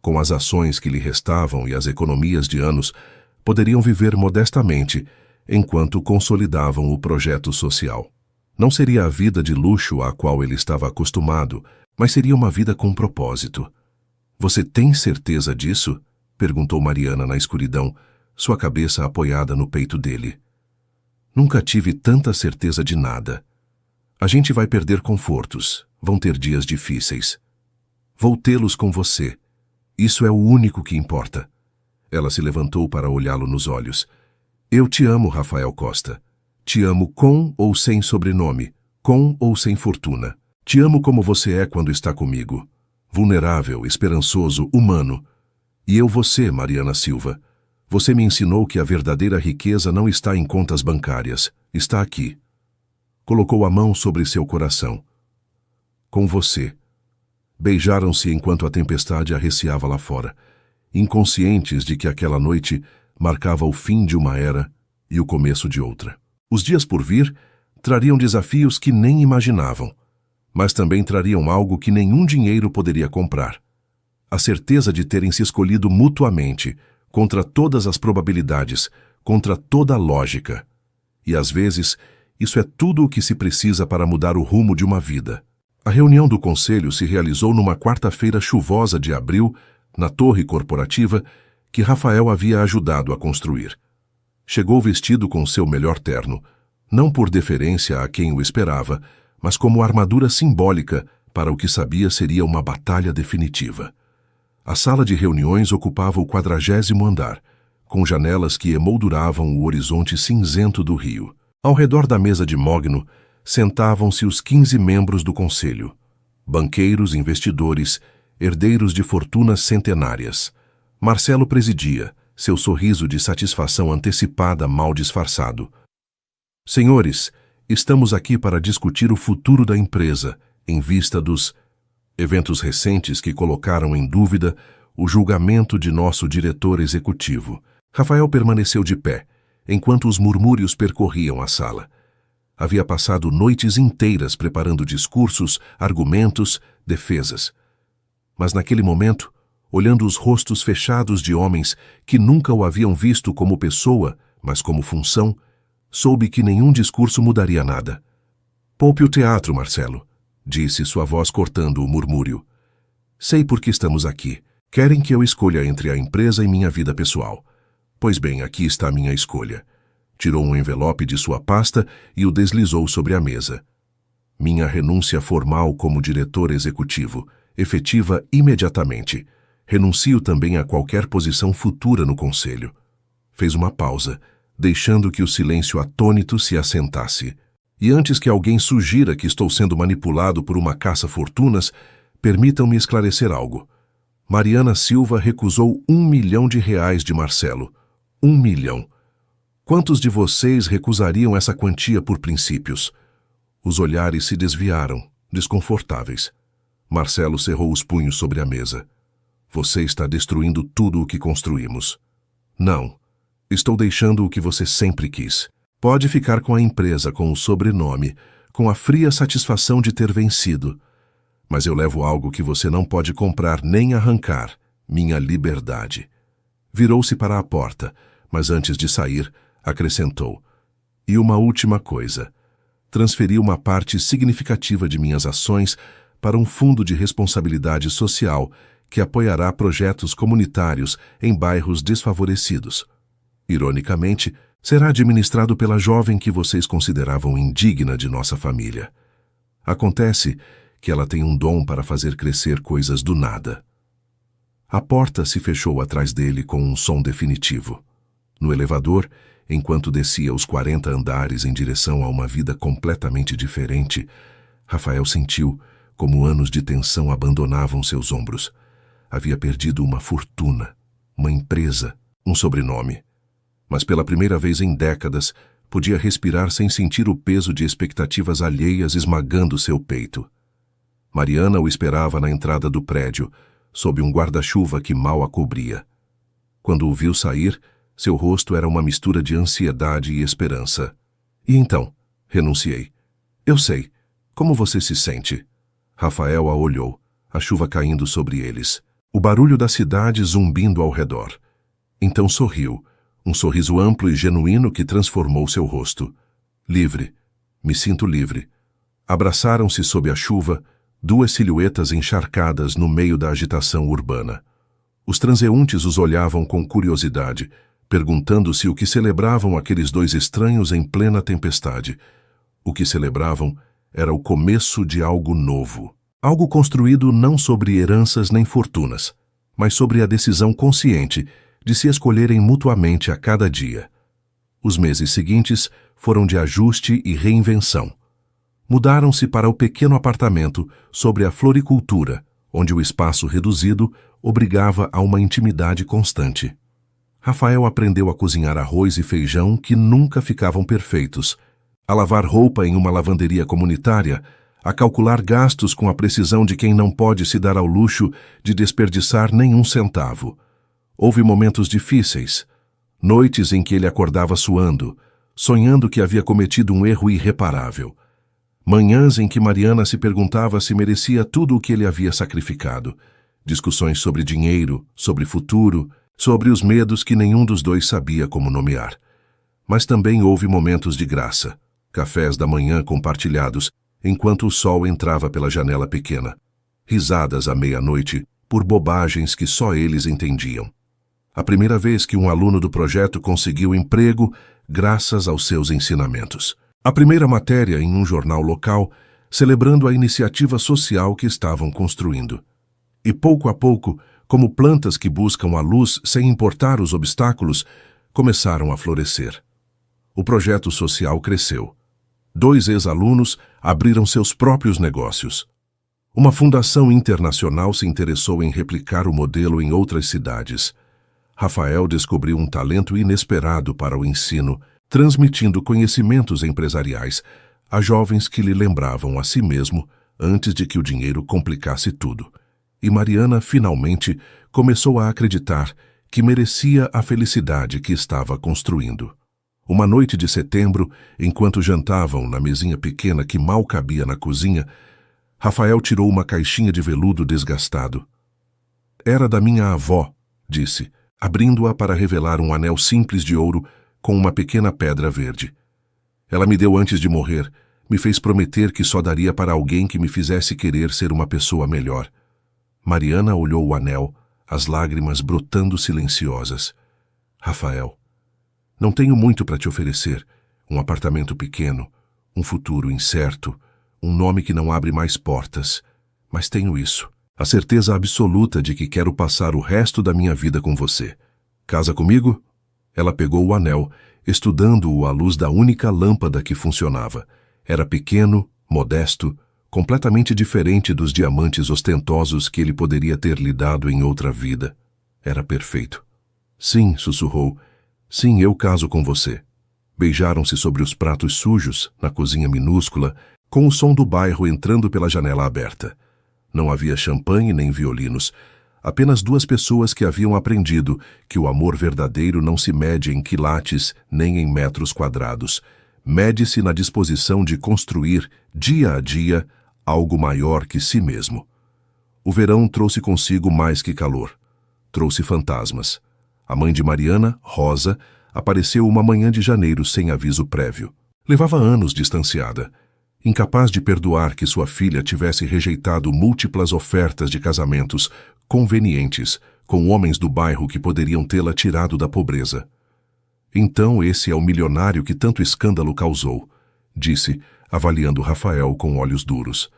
Com as ações que lhe restavam e as economias de anos, poderiam viver modestamente, enquanto consolidavam o projeto social. Não seria a vida de luxo à qual ele estava acostumado, mas seria uma vida com propósito. Você tem certeza disso? Perguntou Mariana na escuridão, sua cabeça apoiada no peito dele. Nunca tive tanta certeza de nada. A gente vai perder confortos, vão ter dias difíceis. Vou tê-los com você. Isso é o único que importa. Ela se levantou para olhá-lo nos olhos. Eu te amo, Rafael Costa. Te amo com ou sem sobrenome, com ou sem fortuna. Te amo como você é quando está comigo. Vulnerável, esperançoso, humano. E eu você, Mariana Silva. Você me ensinou que a verdadeira riqueza não está em contas bancárias. Está aqui. Colocou a mão sobre seu coração. Com você. Beijaram-se enquanto a tempestade arreciava lá fora, inconscientes de que aquela noite marcava o fim de uma era e o começo de outra. Os dias por vir trariam desafios que nem imaginavam, mas também trariam algo que nenhum dinheiro poderia comprar. A certeza de terem se escolhido mutuamente, contra todas as probabilidades, contra toda a lógica. E às vezes, isso é tudo o que se precisa para mudar o rumo de uma vida. A reunião do conselho se realizou numa quarta-feira chuvosa de abril, na torre corporativa que Rafael havia ajudado a construir. Chegou vestido com seu melhor terno, não por deferência a quem o esperava, mas como armadura simbólica para o que sabia seria uma batalha definitiva. A sala de reuniões ocupava o 40º andar, com janelas que emolduravam o horizonte cinzento do rio. Ao redor da mesa de mogno, sentavam-se os 15 membros do conselho. Banqueiros, investidores, herdeiros de fortunas centenárias. Marcelo presidia, seu sorriso de satisfação antecipada mal disfarçado. Senhores, estamos aqui para discutir o futuro da empresa, em vista dos eventos recentes que colocaram em dúvida o julgamento de nosso diretor executivo. Rafael permaneceu de pé, enquanto os murmúrios percorriam a sala. Havia passado noites inteiras preparando discursos, argumentos, defesas. Mas naquele momento, olhando os rostos fechados de homens que nunca o haviam visto como pessoa, mas como função, soube que nenhum discurso mudaria nada. Poupe o teatro, Marcelo, disse sua voz cortando o murmúrio. Sei por que estamos aqui. Querem que eu escolha entre a empresa e minha vida pessoal. Pois bem, aqui está a minha escolha. Tirou um envelope de sua pasta e o deslizou sobre a mesa. Minha renúncia formal como diretor executivo, efetiva imediatamente. Renuncio também a qualquer posição futura no conselho. Fez uma pausa, deixando que o silêncio atônito se assentasse. E antes que alguém sugira que estou sendo manipulado por uma caça-fortunas, permitam-me esclarecer algo. Mariana Silva recusou R$1 milhão de Marcelo. 1 milhão. Quantos de vocês recusariam essa quantia por princípios? Os olhares se desviaram, desconfortáveis. Marcelo cerrou os punhos sobre a mesa. Você está destruindo tudo o que construímos. Não. Estou deixando o que você sempre quis. Pode ficar com a empresa, com o sobrenome, com a fria satisfação de ter vencido. Mas eu levo algo que você não pode comprar nem arrancar, minha liberdade. Virou-se para a porta, mas antes de sair, acrescentou. E uma última coisa. Transferi uma parte significativa de minhas ações para um fundo de responsabilidade social que apoiará projetos comunitários em bairros desfavorecidos. Ironicamente, será administrado pela jovem que vocês consideravam indigna de nossa família. Acontece que ela tem um dom para fazer crescer coisas do nada. A porta se fechou atrás dele com um som definitivo. No elevador, enquanto descia os 40 andares em direção a uma vida completamente diferente, Rafael sentiu como anos de tensão abandonavam seus ombros. Havia perdido uma fortuna, uma empresa, um sobrenome. Mas pela primeira vez em décadas, podia respirar sem sentir o peso de expectativas alheias esmagando seu peito. Mariana o esperava na entrada do prédio, sob um guarda-chuva que mal a cobria. Quando o viu sair, seu rosto era uma mistura de ansiedade e esperança. E então? Renunciei. Eu sei. Como você se sente? Rafael a olhou, a chuva caindo sobre eles. O barulho da cidade zumbindo ao redor. Então sorriu, um sorriso amplo e genuíno que transformou seu rosto. Livre. Me sinto livre. Abraçaram-se sob a chuva, duas silhuetas encharcadas no meio da agitação urbana. Os transeuntes os olhavam com curiosidade, perguntando-se o que celebravam aqueles dois estranhos em plena tempestade. O que celebravam era o começo de algo novo. Algo construído não sobre heranças nem fortunas, mas sobre a decisão consciente de se escolherem mutuamente a cada dia. Os meses seguintes foram de ajuste e reinvenção. Mudaram-se para o pequeno apartamento sobre a floricultura, onde o espaço reduzido obrigava a uma intimidade constante. Rafael aprendeu a cozinhar arroz e feijão que nunca ficavam perfeitos, a lavar roupa em uma lavanderia comunitária, a calcular gastos com a precisão de quem não pode se dar ao luxo de desperdiçar nenhum centavo. Houve momentos difíceis, noites em que ele acordava suando, sonhando que havia cometido um erro irreparável. Manhãs em que Mariana se perguntava se merecia tudo o que ele havia sacrificado. Discussões sobre dinheiro, sobre futuro, sobre os medos que nenhum dos dois sabia como nomear. Mas também houve momentos de graça, cafés da manhã compartilhados, enquanto o sol entrava pela janela pequena. Risadas à meia-noite por bobagens que só eles entendiam. A primeira vez que um aluno do projeto conseguiu emprego graças aos seus ensinamentos. A primeira matéria em um jornal local celebrando a iniciativa social que estavam construindo. E pouco a pouco, como plantas que buscam a luz sem importar os obstáculos, começaram a florescer. O projeto social cresceu. 2 ex-alunos abriram seus próprios negócios. Uma fundação internacional se interessou em replicar o modelo em outras cidades. Rafael descobriu um talento inesperado para o ensino, transmitindo conhecimentos empresariais a jovens que lhe lembravam a si mesmo antes de que o dinheiro complicasse tudo. E Mariana, finalmente, começou a acreditar que merecia a felicidade que estava construindo. Uma noite de setembro, enquanto jantavam na mesinha pequena que mal cabia na cozinha, Rafael tirou uma caixinha de veludo desgastado. Era da minha avó, disse, abrindo-a para revelar um anel simples de ouro com uma pequena pedra verde. Ela me deu antes de morrer, me fez prometer que só daria para alguém que me fizesse querer ser uma pessoa melhor. Mariana olhou o anel, as lágrimas brotando silenciosas. Rafael, não tenho muito para te oferecer. Um apartamento pequeno, um futuro incerto, um nome que não abre mais portas. Mas tenho isso, a certeza absoluta de que quero passar o resto da minha vida com você. Casa comigo? Ela pegou o anel, estudando-o à luz da única lâmpada que funcionava. Era pequeno, modesto, completamente diferente dos diamantes ostentosos que ele poderia ter lhe dado em outra vida. Era perfeito. Sim, sussurrou. Sim, eu caso com você. Beijaram-se sobre os pratos sujos, na cozinha minúscula, com o som do bairro entrando pela janela aberta. Não havia champanhe nem violinos, apenas 2 pessoas que haviam aprendido que o amor verdadeiro não se mede em quilates nem em metros quadrados. Mede-se na disposição de construir, dia a dia, algo maior que si mesmo. O verão trouxe consigo mais que calor. Trouxe fantasmas. A mãe de Mariana, Rosa, apareceu uma manhã de janeiro sem aviso prévio. Levava anos distanciada, incapaz de perdoar que sua filha tivesse rejeitado múltiplas ofertas de casamentos convenientes com homens do bairro que poderiam tê-la tirado da pobreza. Então esse é o milionário que tanto escândalo causou, disse, avaliando Rafael com olhos duros.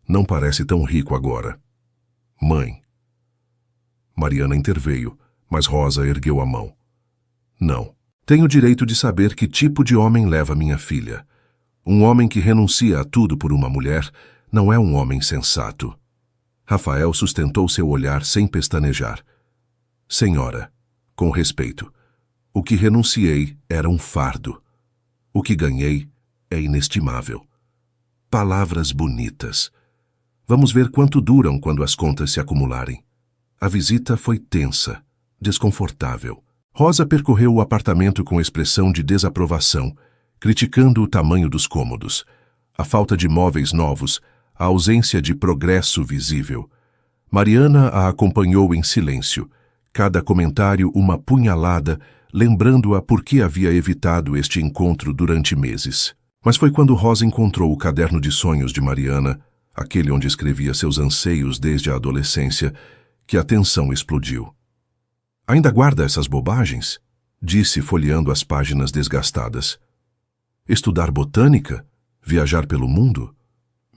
Não parece tão rico agora. Mãe. Mariana interveio, mas Rosa ergueu a mão. Não. Tenho direito de saber que tipo de homem leva minha filha. Um homem que renuncia a tudo por uma mulher não é um homem sensato. Rafael sustentou seu olhar sem pestanejar. Senhora, com respeito, o que renunciei era um fardo. O que ganhei é inestimável. Palavras bonitas. Vamos ver quanto duram quando as contas se acumularem. A visita foi tensa, desconfortável. Rosa percorreu o apartamento com expressão de desaprovação, criticando o tamanho dos cômodos, a falta de móveis novos, a ausência de progresso visível. Mariana a acompanhou em silêncio, cada comentário uma punhalada, lembrando-a por que havia evitado este encontro durante meses. Mas foi quando Rosa encontrou o caderno de sonhos de Mariana, aquele onde escrevia seus anseios desde a adolescência, que a tensão explodiu. Ainda guarda essas bobagens? Disse, folheando as páginas desgastadas. Estudar botânica? Viajar pelo mundo?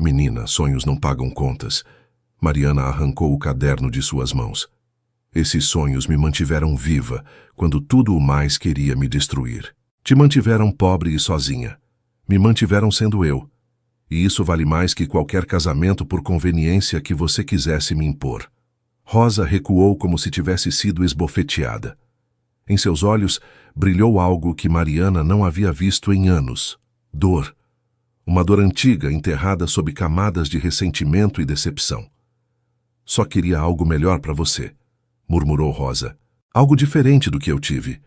Menina, sonhos não pagam contas. Mariana arrancou o caderno de suas mãos. Esses sonhos me mantiveram viva, quando tudo o mais queria me destruir. Te mantiveram pobre e sozinha. Me mantiveram sendo eu. E isso vale mais que qualquer casamento por conveniência que você quisesse me impor. Rosa recuou como se tivesse sido esbofeteada. Em seus olhos brilhou algo que Mariana não havia visto em anos. Dor. Uma dor antiga enterrada sob camadas de ressentimento e decepção. Só queria algo melhor para você, murmurou Rosa. Algo diferente do que eu tive.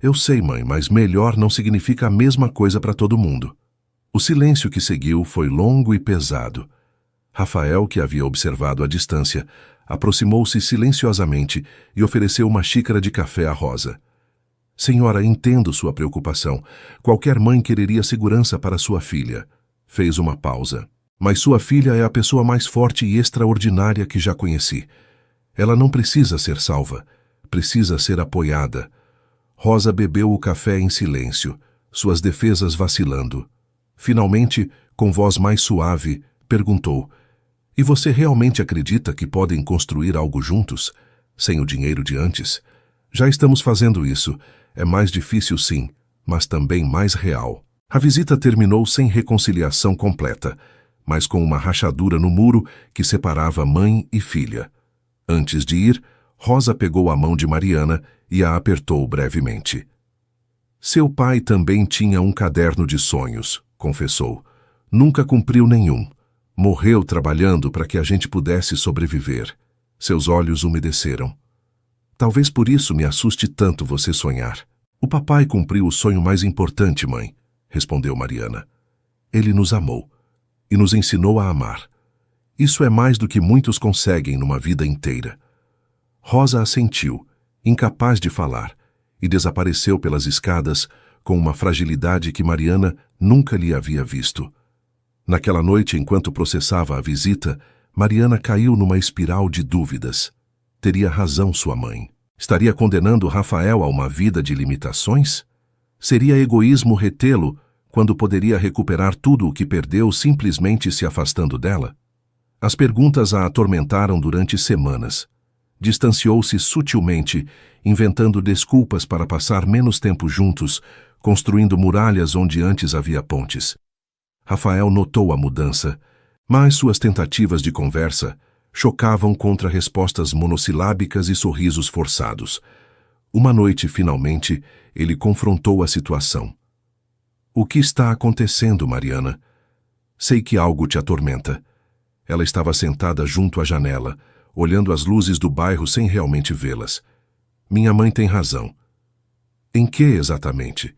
Eu sei, mãe, mas melhor não significa a mesma coisa para todo mundo. O silêncio que seguiu foi longo e pesado. Rafael, que havia observado à distância, aproximou-se silenciosamente e ofereceu uma xícara de café a Rosa. Senhora, entendo sua preocupação. Qualquer mãe quereria segurança para sua filha. Fez uma pausa. Mas sua filha é a pessoa mais forte e extraordinária que já conheci. Ela não precisa ser salva. Precisa ser apoiada. Rosa bebeu o café em silêncio, suas defesas vacilando. Finalmente, com voz mais suave, Perguntou: E você realmente acredita que podem construir algo juntos, sem o dinheiro de antes? Já estamos fazendo isso. É mais difícil, sim, mas também mais real. A visita terminou sem reconciliação completa, mas com uma rachadura no muro que separava mãe e filha. Antes de ir, Rosa pegou a mão de Mariana e a apertou brevemente. Seu pai também tinha um caderno de sonhos, confessou. Nunca cumpriu nenhum. Morreu trabalhando para que a gente pudesse sobreviver. Seus olhos umedeceram. Talvez por isso me assuste tanto você sonhar. O papai cumpriu o sonho mais importante, mãe, respondeu Mariana. Ele nos amou e nos ensinou a amar. Isso é mais do que muitos conseguem numa vida inteira. Rosa assentiu, incapaz de falar, e desapareceu pelas escadas com uma fragilidade que Mariana nunca lhe havia visto. Naquela noite, enquanto processava a visita, Mariana caiu numa espiral de dúvidas. Teria razão sua mãe? Estaria condenando Rafael a uma vida de limitações? Seria egoísmo retê-lo quando poderia recuperar tudo o que perdeu simplesmente se afastando dela? As perguntas a atormentaram durante semanas. Distanciou-se sutilmente, inventando desculpas para passar menos tempo juntos, construindo muralhas onde antes havia pontes. Rafael notou a mudança, mas suas tentativas de conversa chocavam contra respostas monossilábicas e sorrisos forçados. Uma noite, finalmente, ele confrontou a situação. O que está acontecendo, Mariana? Sei que algo te atormenta. Ela estava sentada junto à janela, olhando as luzes do bairro sem realmente vê-las. Minha mãe tem razão. Em que exatamente?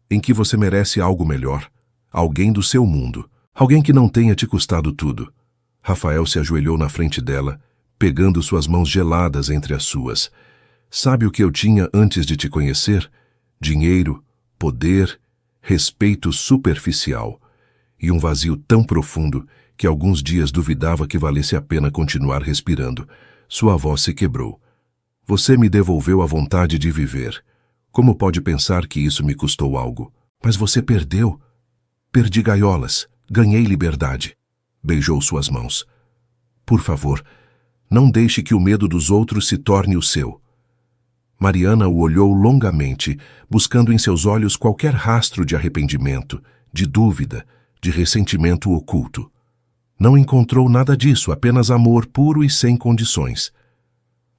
Em que você merece algo melhor, alguém do seu mundo, alguém que não tenha te custado tudo. Rafael se ajoelhou na frente dela, pegando suas mãos geladas entre as suas. Sabe o que eu tinha antes de te conhecer? Dinheiro, poder, respeito superficial e um vazio tão profundo que alguns dias duvidava que valesse a pena continuar respirando. Sua voz se quebrou. Você me devolveu a vontade de viver. Como pode pensar que isso me custou algo? Mas você perdeu. Perdi gaiolas, ganhei liberdade. Beijou suas mãos. Por favor, não deixe que o medo dos outros se torne o seu. Mariana o olhou longamente, buscando em seus olhos qualquer rastro de arrependimento, de dúvida, de ressentimento oculto. Não encontrou nada disso, apenas amor puro e sem condições.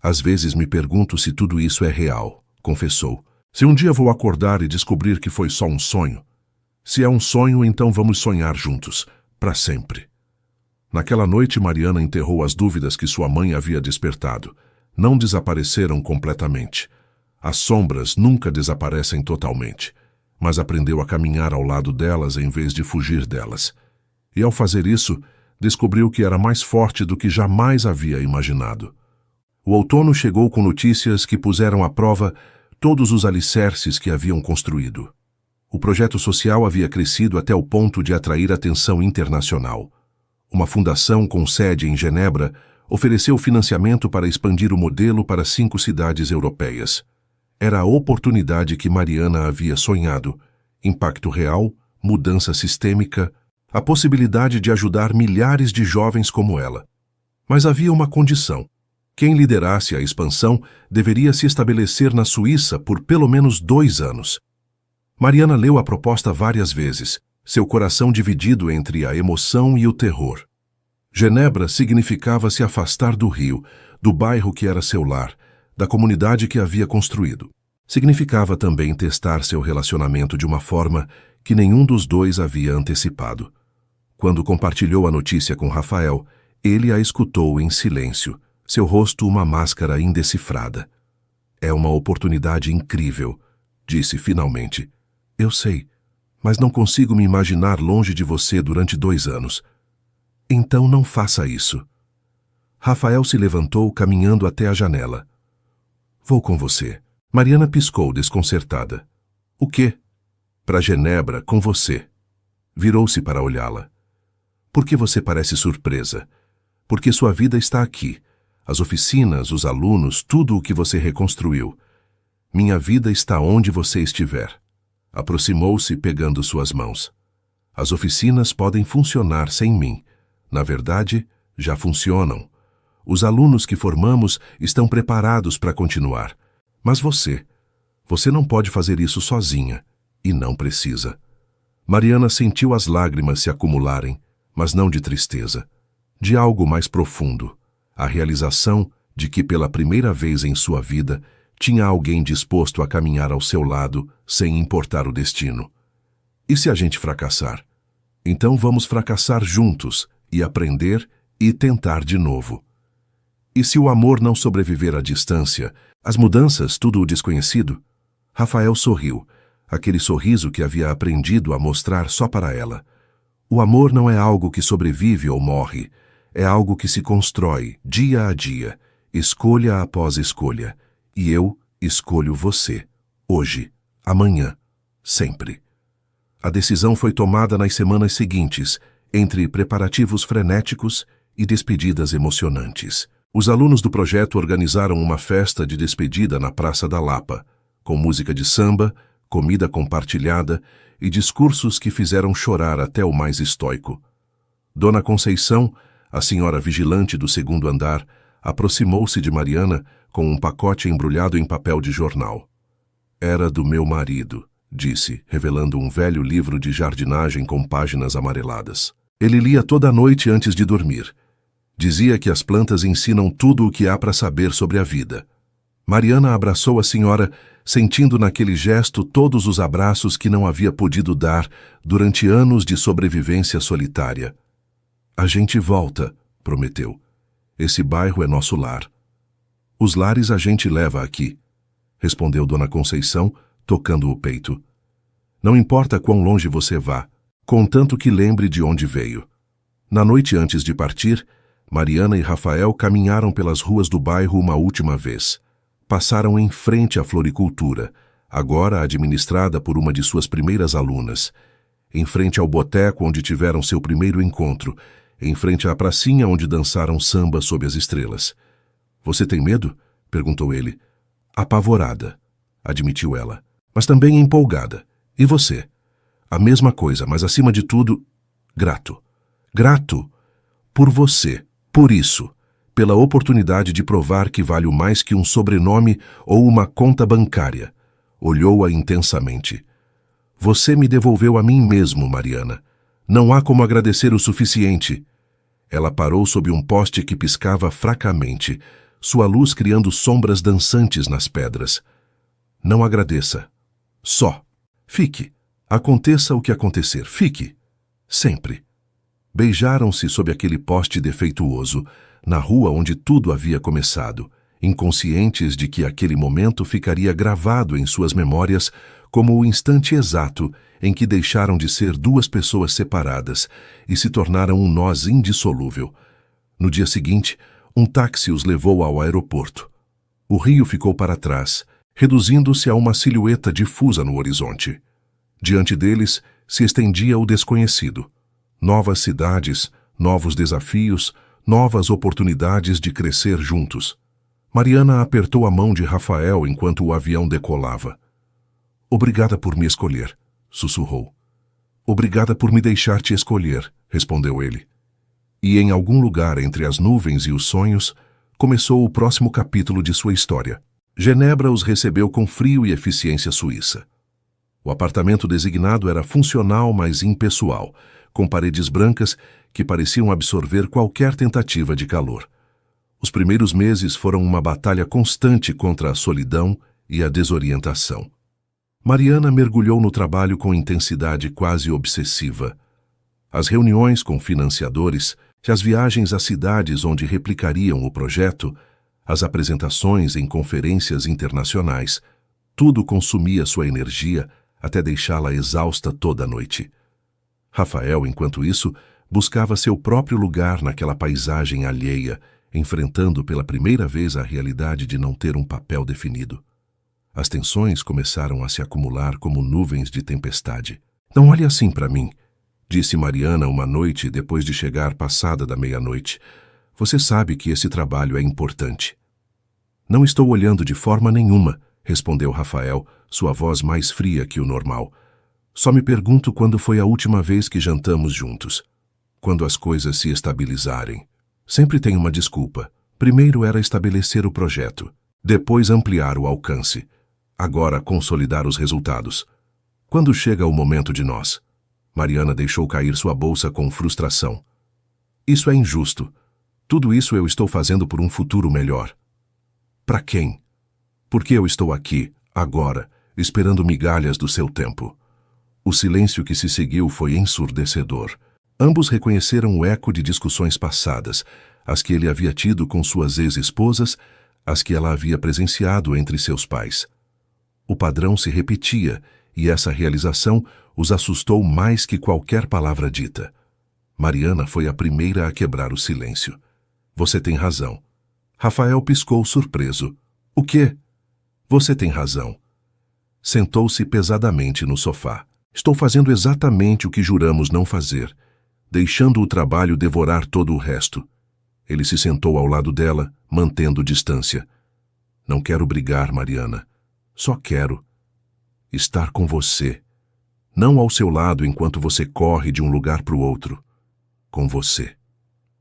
Às vezes me pergunto se tudo isso é real, confessou. Se um dia vou acordar e descobrir que foi só um sonho. Se é um sonho, então vamos sonhar juntos, para sempre. Naquela noite, Mariana enterrou as dúvidas que sua mãe havia despertado. Não desapareceram completamente. As sombras nunca desaparecem totalmente, mas aprendeu a caminhar ao lado delas em vez de fugir delas. E ao fazer isso, descobriu que era mais forte do que jamais havia imaginado. O outono chegou com notícias que puseram à prova todos os alicerces que haviam construído. O projeto social havia crescido até o ponto de atrair atenção internacional. Uma fundação com sede em Genebra ofereceu financiamento para expandir o modelo para 5 cidades europeias. Era a oportunidade que Mariana havia sonhado. Impacto real, mudança sistêmica, a possibilidade de ajudar milhares de jovens como ela. Mas havia uma condição. Quem liderasse a expansão deveria se estabelecer na Suíça por pelo menos 2 anos. Mariana leu a proposta várias vezes, seu coração dividido entre a emoção e o terror. Genebra significava se afastar do Rio, do bairro que era seu lar, da comunidade que havia construído. Significava também testar seu relacionamento de uma forma que nenhum dos dois havia antecipado. Quando compartilhou a notícia com Rafael, ele a escutou em silêncio, seu rosto uma máscara indecifrada. É uma oportunidade incrível, disse finalmente. Eu sei, mas não consigo me imaginar longe de você durante 2 anos. Então não faça isso. Rafael se levantou, caminhando até a janela. Vou com você. Mariana piscou, desconcertada. O quê? Para Genebra, com você. Virou-se para olhá-la. Por que você parece surpresa? Porque sua vida está aqui. As oficinas, os alunos, tudo o que você reconstruiu. Minha vida está onde você estiver. Aproximou-se, pegando suas mãos. As oficinas podem funcionar sem mim, Na verdade, já funcionam. Os alunos que formamos estão preparados para continuar. Mas você não pode fazer isso sozinha, e não precisa. Mariana sentiu as lágrimas se acumularem, mas não de tristeza, de algo mais profundo, a realização de que pela primeira vez em sua vida tinha alguém disposto a caminhar ao seu lado sem importar o destino. E se a gente fracassar? Então vamos fracassar juntos e aprender e tentar de novo. E se o amor não sobreviver à distância, as mudanças, tudo o desconhecido? Rafael sorriu, aquele sorriso que havia aprendido a mostrar só para ela. O amor não é algo que sobrevive ou morre, é algo que se constrói dia a dia, escolha após escolha. E eu escolho você, hoje, amanhã, sempre. A decisão foi tomada nas semanas seguintes, entre preparativos frenéticos e despedidas emocionantes. Os alunos do projeto organizaram uma festa de despedida na Praça da Lapa, com música de samba, comida compartilhada e discursos que fizeram chorar até o mais estoico. Dona Conceição, a senhora vigilante do segundo andar, aproximou-se de Mariana com um pacote embrulhado em papel de jornal. Era do meu marido, disse, revelando um velho livro de jardinagem com páginas amareladas. Ele lia toda a noite antes de dormir. Dizia que as plantas ensinam tudo o que há para saber sobre a vida. Mariana abraçou a senhora, sentindo naquele gesto todos os abraços que não havia podido dar durante anos de sobrevivência solitária. A gente volta, prometeu. Esse bairro é nosso lar. Os lares a gente leva aqui, respondeu Dona Conceição, tocando o peito. Não importa quão longe você vá, contanto que lembre de onde veio. Na noite antes de partir, Mariana e Rafael caminharam pelas ruas do bairro uma última vez. Passaram em frente à floricultura, agora administrada por uma de suas primeiras alunas. Em frente ao boteco onde tiveram seu primeiro encontro, em frente à pracinha onde dançaram samba sob as estrelas. Você tem medo? Perguntou ele. Apavorada, admitiu ela, mas também empolgada. E você? A mesma coisa, mas acima de tudo, grato. Grato por você, por isso, pela oportunidade de provar que valho mais que um sobrenome ou uma conta bancária. Olhou-a intensamente. Você me devolveu a mim mesmo, Mariana. Não há como agradecer o suficiente. Ela parou sob um poste que piscava fracamente, sua luz criando sombras dançantes nas pedras. Não agradeça. Só. Fique. Aconteça o que acontecer. Fique. Sempre. Beijaram-se sob aquele poste defeituoso, na rua onde tudo havia começado, inconscientes de que aquele momento ficaria gravado em suas memórias como o instante exato em que deixaram de ser duas pessoas separadas e se tornaram um nós indissolúvel. No dia seguinte, um táxi os levou ao aeroporto. O rio ficou para trás, reduzindo-se a uma silhueta difusa no horizonte. Diante deles se estendia o desconhecido. Novas cidades, novos desafios, novas oportunidades de crescer juntos. Mariana apertou a mão de Rafael enquanto o avião decolava. Obrigada por me escolher, sussurrou. Obrigada por me deixar te escolher, respondeu ele. E em algum lugar entre as nuvens e os sonhos, começou o próximo capítulo de sua história. Genebra os recebeu com frio e eficiência suíça. O apartamento designado era funcional, mas impessoal, com paredes brancas que pareciam absorver qualquer tentativa de calor. Os primeiros meses foram uma batalha constante contra a solidão e a desorientação. Mariana mergulhou no trabalho com intensidade quase obsessiva. As reuniões com financiadores, as viagens a cidades onde replicariam o projeto, as apresentações em conferências internacionais, tudo consumia sua energia até deixá-la exausta toda a noite. Rafael, enquanto isso, buscava seu próprio lugar naquela paisagem alheia, enfrentando pela primeira vez a realidade de não ter um papel definido. As tensões começaram a se acumular como nuvens de tempestade. Não olhe assim para mim, disse Mariana uma noite depois de chegar passada da meia-noite. Você sabe que esse trabalho é importante. Não estou olhando de forma nenhuma, respondeu Rafael, sua voz mais fria que o normal. Só me pergunto quando foi a última vez que jantamos juntos. Quando as coisas se estabilizarem. Sempre tem uma desculpa. Primeiro era estabelecer o projeto, depois ampliar o alcance, agora consolidar os resultados. Quando chega o momento de nós? Mariana deixou cair sua bolsa com frustração. Isso é injusto. Tudo isso eu estou fazendo por um futuro melhor. Para quem? Por que eu estou aqui, agora, esperando migalhas do seu tempo? O silêncio que se seguiu foi ensurdecedor. Ambos reconheceram o eco de discussões passadas, as que ele havia tido com suas ex-esposas, as que ela havia presenciado entre seus pais. O padrão se repetia, e essa realização os assustou mais que qualquer palavra dita. Mariana foi a primeira a quebrar o silêncio. Você tem razão. Rafael piscou surpreso. O quê? Você tem razão. Sentou-se pesadamente no sofá. Estou fazendo exatamente o que juramos não fazer, deixando o trabalho devorar todo o resto. Ele se sentou ao lado dela, mantendo distância. Não quero brigar, Mariana. Só quero estar com você. Não ao seu lado enquanto você corre de um lugar para o outro. Com você.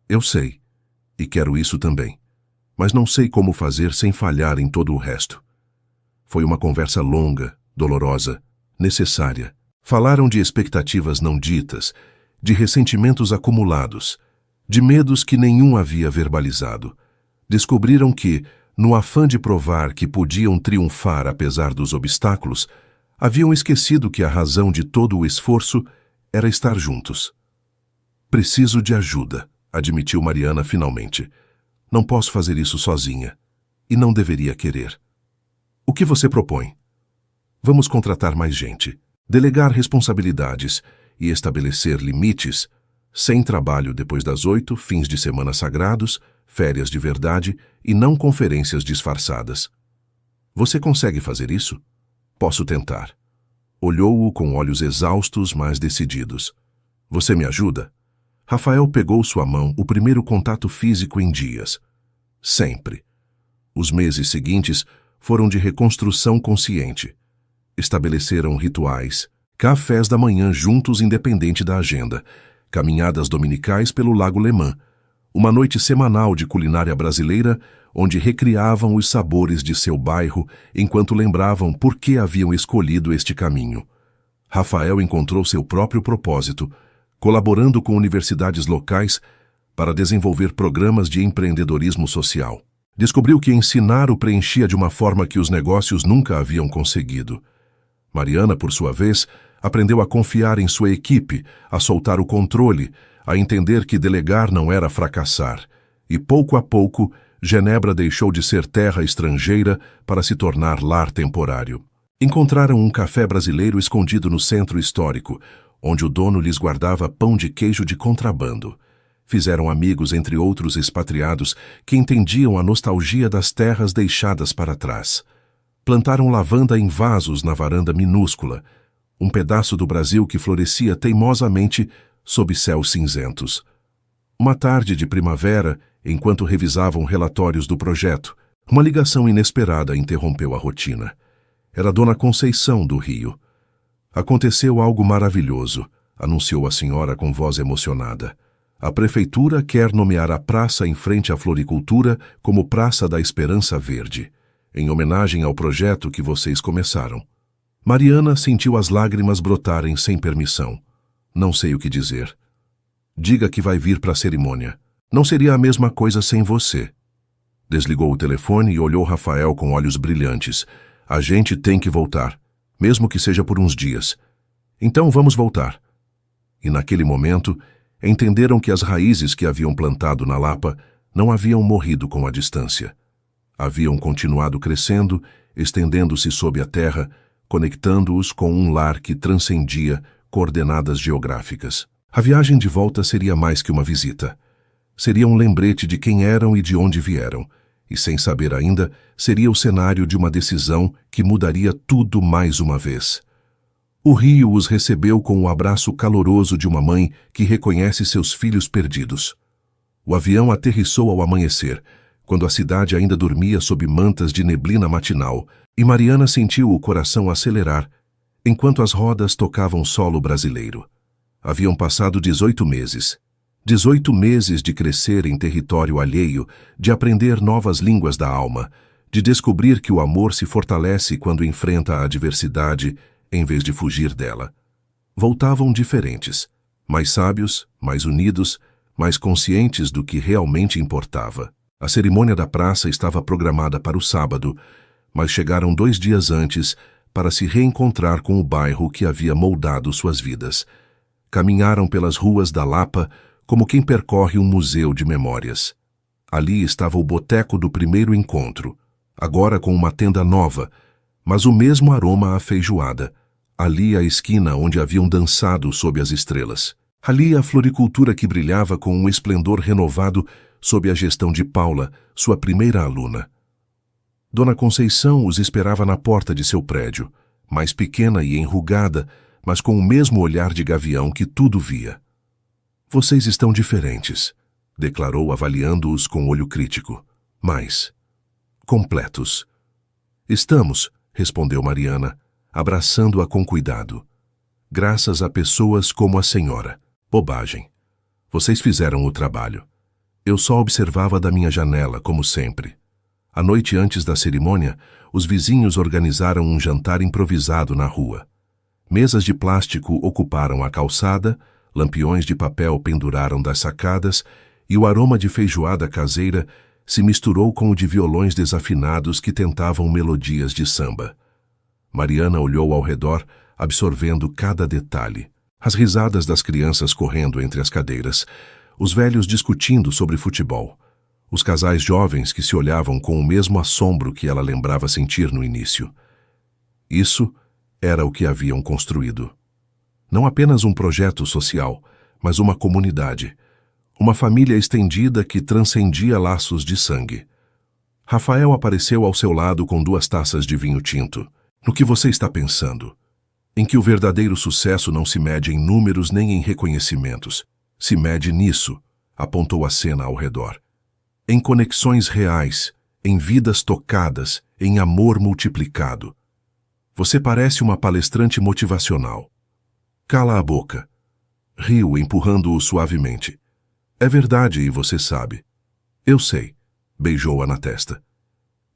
Eu sei, e quero isso também. Mas não sei como fazer sem falhar em todo o resto. Foi uma conversa longa, dolorosa, necessária. Falaram de expectativas não ditas, de ressentimentos acumulados, de medos que nenhum havia verbalizado. Descobriram que, no afã de provar que podiam triunfar apesar dos obstáculos, haviam esquecido que a razão de todo o esforço era estar juntos. Preciso de ajuda, admitiu Mariana finalmente. Não posso fazer isso sozinha. E não deveria querer. O que você propõe? Vamos contratar mais gente, delegar responsabilidades e estabelecer limites, sem trabalho depois das 8, fins de semana sagrados, férias de verdade e não conferências disfarçadas. Você consegue fazer isso? Posso tentar. Olhou-o com olhos exaustos, mas decididos. Você me ajuda? Rafael pegou sua mão, o primeiro contato físico em dias. Sempre. Os meses seguintes foram de reconstrução consciente. Estabeleceram rituais, cafés da manhã juntos independente da agenda, caminhadas dominicais pelo Lago Lemã, uma noite semanal de culinária brasileira onde recriavam os sabores de seu bairro enquanto lembravam por que haviam escolhido este caminho. Rafael encontrou seu próprio propósito, colaborando com universidades locais para desenvolver programas de empreendedorismo social. Descobriu que ensinar o preenchia de uma forma que os negócios nunca haviam conseguido. Mariana, por sua vez, aprendeu a confiar em sua equipe, a soltar o controle, a entender que delegar não era fracassar. E pouco a pouco, Genebra deixou de ser terra estrangeira para se tornar lar temporário. Encontraram um café brasileiro escondido no centro histórico, onde o dono lhes guardava pão de queijo de contrabando. Fizeram amigos entre outros expatriados que entendiam a nostalgia das terras deixadas para trás. Plantaram lavanda em vasos na varanda minúscula, um pedaço do Brasil que florescia teimosamente sob céus cinzentos. Uma tarde de primavera, enquanto revisavam relatórios do projeto, uma ligação inesperada interrompeu a rotina. Era Dona Conceição, do Rio. Aconteceu algo maravilhoso, anunciou a senhora com voz emocionada. A prefeitura quer nomear a praça em frente à floricultura como Praça da Esperança Verde, em homenagem ao projeto que vocês começaram. Mariana sentiu as lágrimas brotarem sem permissão. Não sei o que dizer. Diga que vai vir para a cerimônia. Não seria a mesma coisa sem você. Desligou o telefone e olhou Rafael com olhos brilhantes. A gente tem que voltar, mesmo que seja por uns dias. Então vamos voltar. E naquele momento, entenderam que as raízes que haviam plantado na Lapa não haviam morrido com a distância. Haviam continuado crescendo, estendendo-se sob a terra, conectando-os com um lar que transcendia coordenadas geográficas. A viagem de volta seria mais que uma visita. Seria um lembrete de quem eram e de onde vieram, e sem saber ainda, seria o cenário de uma decisão que mudaria tudo mais uma vez. O Rio os recebeu com o abraço caloroso de uma mãe que reconhece seus filhos perdidos. O avião aterrissou ao amanhecer, quando a cidade ainda dormia sob mantas de neblina matinal, e Mariana sentiu o coração acelerar, enquanto as rodas tocavam solo brasileiro. Haviam passado 18 meses, 18 meses de crescer em território alheio, de aprender novas línguas da alma, de descobrir que o amor se fortalece quando enfrenta a adversidade, em vez de fugir dela. Voltavam diferentes, mais sábios, mais unidos, mais conscientes do que realmente importava. A cerimônia da praça estava programada para o sábado, mas chegaram 2 dias antes para se reencontrar com o bairro que havia moldado suas vidas. Caminharam pelas ruas da Lapa como quem percorre um museu de memórias. Ali estava o boteco do primeiro encontro, agora com uma tenda nova, mas o mesmo aroma à feijoada. Ali a esquina onde haviam dançado sob as estrelas. Ali a floricultura que brilhava com um esplendor renovado sob a gestão de Paula, sua primeira aluna. Dona Conceição os esperava na porta de seu prédio, mais pequena e enrugada, mas com o mesmo olhar de gavião que tudo via. Vocês estão diferentes, declarou avaliando-os com olho crítico, mas completos. Estamos, respondeu Mariana, abraçando-a com cuidado. Graças a pessoas como a senhora. Bobagem. Vocês fizeram o trabalho. Eu só observava da minha janela, como sempre. A noite antes da cerimônia, os vizinhos organizaram um jantar improvisado na rua. Mesas de plástico ocuparam a calçada, lampiões de papel penduraram das sacadas e o aroma de feijoada caseira se misturou com o de violões desafinados que tentavam melodias de samba. Mariana olhou ao redor, absorvendo cada detalhe. As risadas das crianças correndo entre as cadeiras, os velhos discutindo sobre futebol, os casais jovens que se olhavam com o mesmo assombro que ela lembrava sentir no início. Isso era o que haviam construído. Não apenas um projeto social, mas uma comunidade, uma família estendida que transcendia laços de sangue. Rafael apareceu ao seu lado com 2 taças de vinho tinto. No que você está pensando? Em que o verdadeiro sucesso não se mede em números nem em reconhecimentos. Se mede nisso, apontou a cena ao redor. Em conexões reais, em vidas tocadas, em amor multiplicado. Você parece uma palestrante motivacional. Cala a boca. Riu, empurrando-o suavemente. É verdade e você sabe. Eu sei. Beijou-a na testa.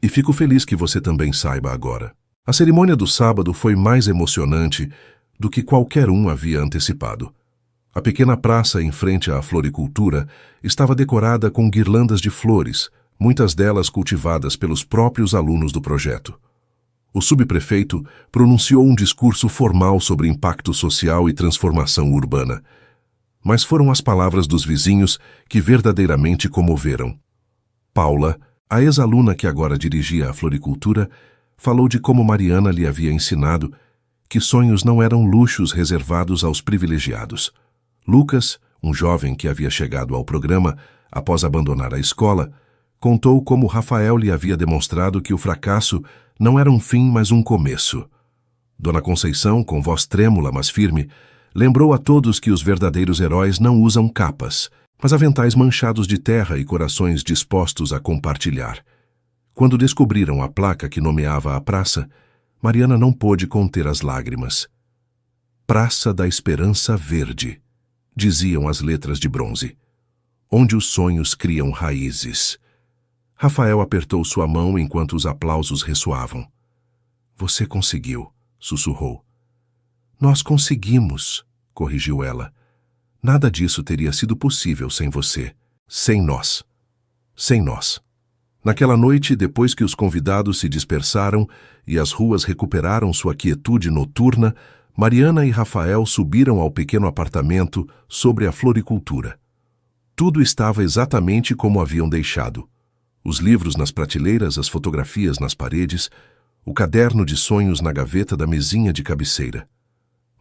E fico feliz que você também saiba agora. A cerimônia do sábado foi mais emocionante do que qualquer um havia antecipado. A pequena praça em frente à floricultura estava decorada com guirlandas de flores, muitas delas cultivadas pelos próprios alunos do projeto. O subprefeito pronunciou um discurso formal sobre impacto social e transformação urbana. Mas foram as palavras dos vizinhos que verdadeiramente comoveram. Paula, a ex-aluna que agora dirigia a floricultura, falou de como Mariana lhe havia ensinado que sonhos não eram luxos reservados aos privilegiados. Lucas, um jovem que havia chegado ao programa após abandonar a escola, contou como Rafael lhe havia demonstrado que o fracasso não era um fim, mas um começo. Dona Conceição, com voz trêmula, mas firme, lembrou a todos que os verdadeiros heróis não usam capas, mas aventais manchados de terra e corações dispostos a compartilhar. Quando descobriram a placa que nomeava a praça, Mariana não pôde conter as lágrimas. Praça da Esperança Verde, diziam as letras de bronze, onde os sonhos criam raízes. Rafael apertou sua mão enquanto os aplausos ressoavam. Você conseguiu, sussurrou. Nós conseguimos, corrigiu ela. Nada disso teria sido possível sem você, sem nós. Sem nós. Naquela noite, depois que os convidados se dispersaram e as ruas recuperaram sua quietude noturna, Mariana e Rafael subiram ao pequeno apartamento sobre a floricultura. Tudo estava exatamente como haviam deixado. Os livros nas prateleiras, as fotografias nas paredes, o caderno de sonhos na gaveta da mesinha de cabeceira.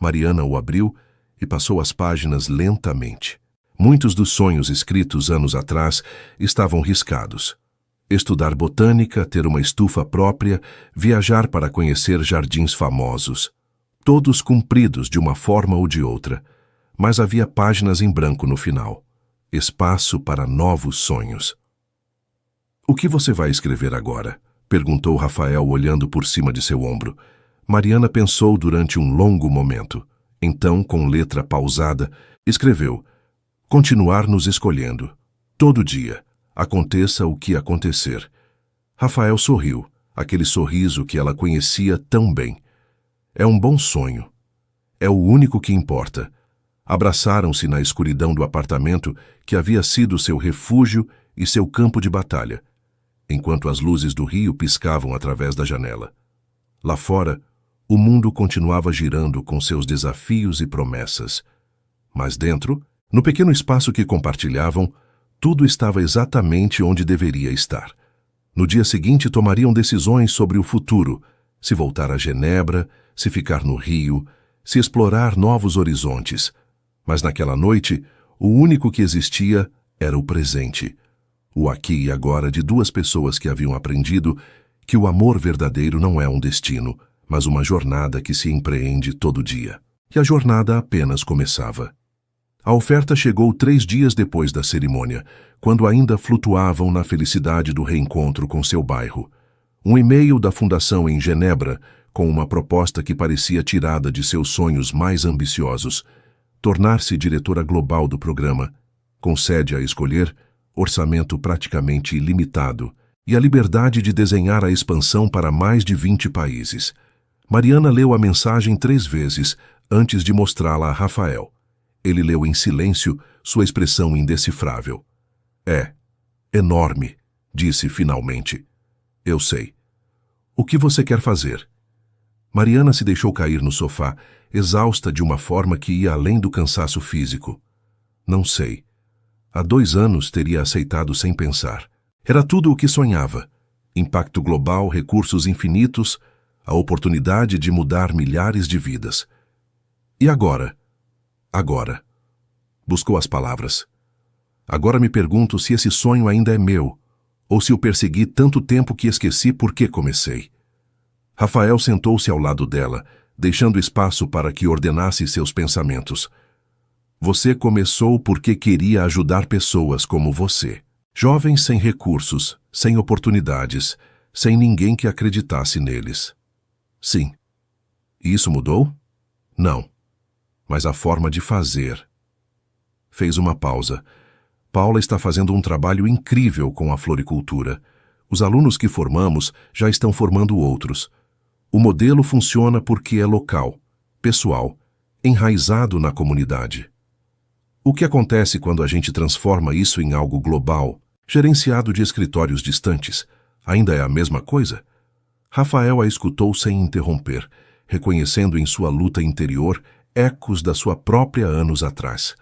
Mariana o abriu e passou as páginas lentamente. Muitos dos sonhos escritos anos atrás estavam riscados. Estudar botânica, ter uma estufa própria, viajar para conhecer jardins famosos. Todos cumpridos de uma forma ou de outra, mas havia páginas em branco no final. Espaço para novos sonhos. O que você vai escrever agora? Perguntou Rafael olhando por cima de seu ombro. Mariana pensou durante um longo momento. Então, com letra pausada, escreveu: Continuar nos escolhendo. Todo dia, aconteça o que acontecer. Rafael sorriu, aquele sorriso que ela conhecia tão bem. É um bom sonho. É o único que importa. Abraçaram-se na escuridão do apartamento que havia sido seu refúgio e seu campo de batalha, enquanto as luzes do rio piscavam através da janela. Lá fora, o mundo continuava girando com seus desafios e promessas. Mas dentro, no pequeno espaço que compartilhavam, tudo estava exatamente onde deveria estar. No dia seguinte tomariam decisões sobre o futuro, se voltar a Genebra, se ficar no Rio, se explorar novos horizontes. Mas naquela noite, o único que existia era o presente. O aqui e agora de duas pessoas que haviam aprendido que o amor verdadeiro não é um destino, mas uma jornada que se empreende todo dia. E a jornada apenas começava. A oferta chegou 3 dias depois da cerimônia, quando ainda flutuavam na felicidade do reencontro com seu bairro. Um e-mail da fundação em Genebra, com uma proposta que parecia tirada de seus sonhos mais ambiciosos: tornar-se diretora global do programa, com sede a escolher, orçamento praticamente ilimitado e a liberdade de desenhar a expansão para mais de 20 países. Mariana leu a mensagem 3 vezes antes de mostrá-la a Rafael. Ele leu em silêncio sua expressão indecifrável. É enorme, disse finalmente. Eu sei. O que você quer fazer? Mariana se deixou cair no sofá, exausta de uma forma que ia além do cansaço físico. Não sei. Há 2 anos teria aceitado sem pensar. Era tudo o que sonhava. Impacto global, recursos infinitos, a oportunidade de mudar milhares de vidas. E agora? Agora. Buscou as palavras. Agora me pergunto se esse sonho ainda é meu, ou se o persegui tanto tempo que esqueci por que comecei. Rafael sentou-se ao lado dela, deixando espaço para que ordenasse seus pensamentos. Você começou porque queria ajudar pessoas como você. Jovens sem recursos, sem oportunidades, sem ninguém que acreditasse neles. Sim. E isso mudou? Não. Mas a forma de fazer. Fez uma pausa. Paula está fazendo um trabalho incrível com a floricultura. Os alunos que formamos já estão formando outros. O modelo funciona porque é local, pessoal, enraizado na comunidade. O que acontece quando a gente transforma isso em algo global, gerenciado de escritórios distantes? Ainda é a mesma coisa? Rafael a escutou sem interromper, reconhecendo em sua luta interior ecos da sua própria anos atrás.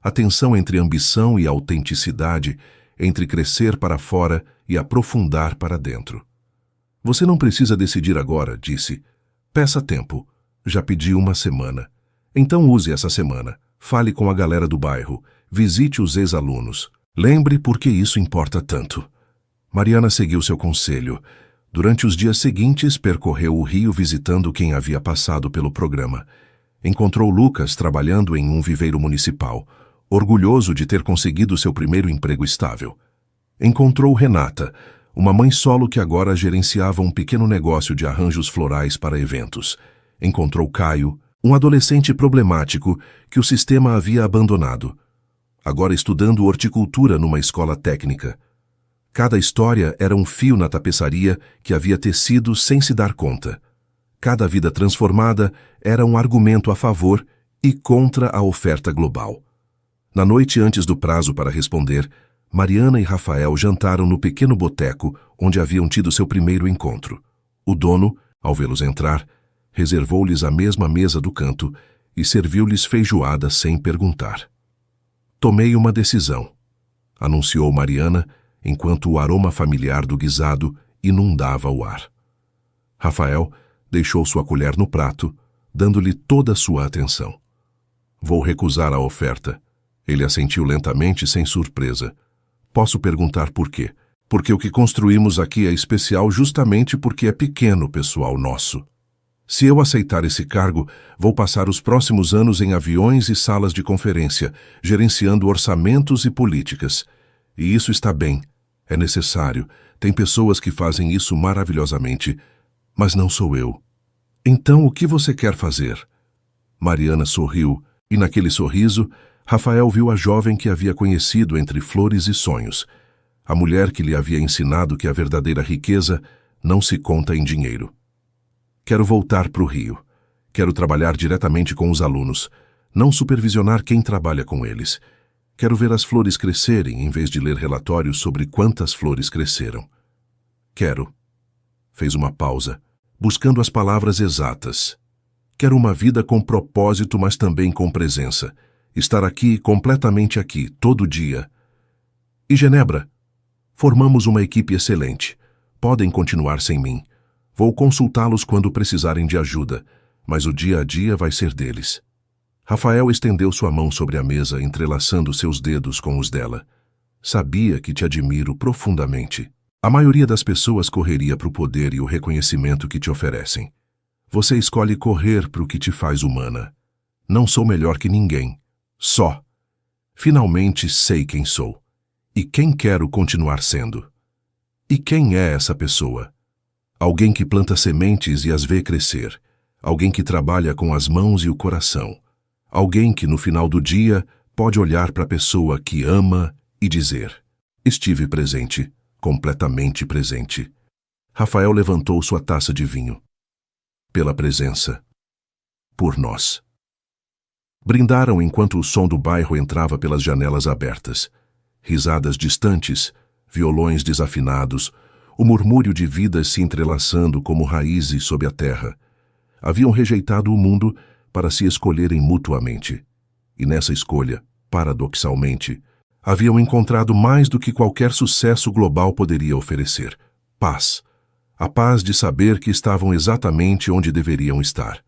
A tensão entre ambição e autenticidade, entre crescer para fora e aprofundar para dentro. Você não precisa decidir agora, disse. Peça tempo. Já pedi 1 semana. Então use essa semana. Fale com a galera do bairro. Visite os ex-alunos. Lembre por que isso importa tanto. Mariana seguiu seu conselho. Durante os dias seguintes, percorreu o Rio visitando quem havia passado pelo programa. Encontrou Lucas trabalhando em um viveiro municipal, orgulhoso de ter conseguido seu primeiro emprego estável. Encontrou Renata, uma mãe solo que agora gerenciava um pequeno negócio de arranjos florais para eventos. Encontrou Caio, um adolescente problemático que o sistema havia abandonado, agora estudando horticultura numa escola técnica. Cada história era um fio na tapeçaria que havia tecido sem se dar conta. Cada vida transformada era um argumento a favor e contra a oferta global. Na noite antes do prazo para responder, Mariana e Rafael jantaram no pequeno boteco onde haviam tido seu primeiro encontro. O dono, ao vê-los entrar, reservou-lhes a mesma mesa do canto e serviu-lhes feijoada sem perguntar. Tomei uma decisão, anunciou Mariana, enquanto o aroma familiar do guisado inundava o ar. Rafael deixou sua colher no prato, dando-lhe toda a sua atenção. Vou recusar a oferta. Ele assentiu lentamente, sem surpresa. Posso perguntar por quê? Porque o que construímos aqui é especial justamente porque é pequeno, pessoal nosso. Se eu aceitar esse cargo, vou passar os próximos anos em aviões e salas de conferência, gerenciando orçamentos e políticas. E isso está bem. É necessário. Tem pessoas que fazem isso maravilhosamente. Mas não sou eu. Então, o que você quer fazer? Mariana sorriu, e naquele sorriso Rafael viu a jovem que havia conhecido entre flores e sonhos, a mulher que lhe havia ensinado que a verdadeira riqueza não se conta em dinheiro. Quero voltar para o Rio. Quero trabalhar diretamente com os alunos, não supervisionar quem trabalha com eles. Quero ver as flores crescerem em vez de ler relatórios sobre quantas flores cresceram. Quero. Fez uma pausa, buscando as palavras exatas. Quero uma vida com propósito, mas também com presença. Estar aqui, completamente aqui, todo dia. E Genebra? Formamos uma equipe excelente. Podem continuar sem mim. Vou consultá-los quando precisarem de ajuda, mas o dia a dia vai ser deles. Rafael estendeu sua mão sobre a mesa, entrelaçando seus dedos com os dela. Sabia que te admiro profundamente. A maioria das pessoas correria para o poder e o reconhecimento que te oferecem. Você escolhe correr para o que te faz humana. Não sou melhor que ninguém. Só. Finalmente sei quem sou. E quem quero continuar sendo. E quem é essa pessoa? Alguém que planta sementes e as vê crescer. Alguém que trabalha com as mãos e o coração. Alguém que no final do dia pode olhar para a pessoa que ama e dizer: estive presente, completamente presente. Rafael levantou sua taça de vinho. Pela presença. Por nós. Brindaram enquanto o som do bairro entrava pelas janelas abertas. Risadas distantes, violões desafinados, o murmúrio de vidas se entrelaçando como raízes sob a terra. Haviam rejeitado o mundo para se escolherem mutuamente. E nessa escolha, paradoxalmente, haviam encontrado mais do que qualquer sucesso global poderia oferecer: paz. A paz de saber que estavam exatamente onde deveriam estar.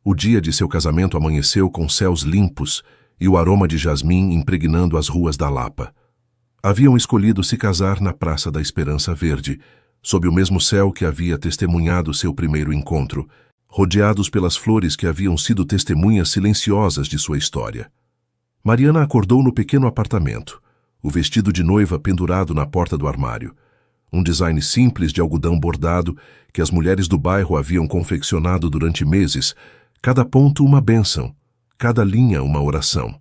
O dia de seu casamento amanheceu com céus limpos e o aroma de jasmim impregnando as ruas da Lapa. Haviam escolhido se casar na Praça da Esperança Verde, sob o mesmo céu que havia testemunhado seu primeiro encontro, rodeados pelas flores que haviam sido testemunhas silenciosas de sua história. Mariana acordou no pequeno apartamento, o vestido de noiva pendurado na porta do armário. Um design simples de algodão bordado que as mulheres do bairro haviam confeccionado durante meses, cada ponto uma bênção, cada linha uma oração.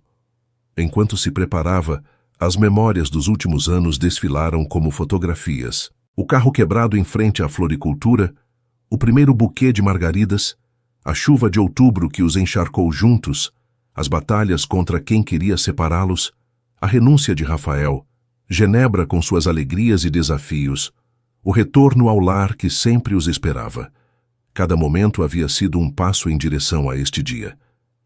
Enquanto se preparava, as memórias dos últimos anos desfilaram como fotografias. O carro quebrado em frente à floricultura, o primeiro buquê de margaridas, a chuva de outubro que os encharcou juntos, as batalhas contra quem queria separá-los, a renúncia de Rafael, Genebra com suas alegrias e desafios, o retorno ao lar que sempre os esperava. Cada momento havia sido um passo em direção a este dia.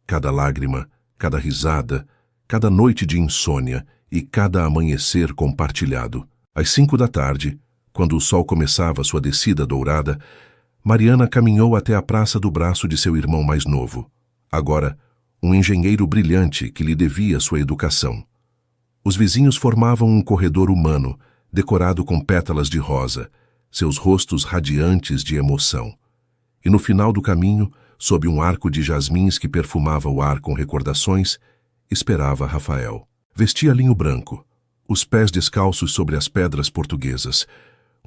Cada lágrima, cada risada, cada noite de insônia e cada amanhecer compartilhado. Às 5 da tarde, quando o sol começava sua descida dourada, Mariana caminhou até a praça do braço de seu irmão mais novo, agora um engenheiro brilhante que lhe devia sua educação. Os vizinhos formavam um corredor humano, decorado com pétalas de rosa, seus rostos radiantes de emoção. E no final do caminho, sob um arco de jasmins que perfumava o ar com recordações, esperava Rafael. Vestia linho branco, os pés descalços sobre as pedras portuguesas,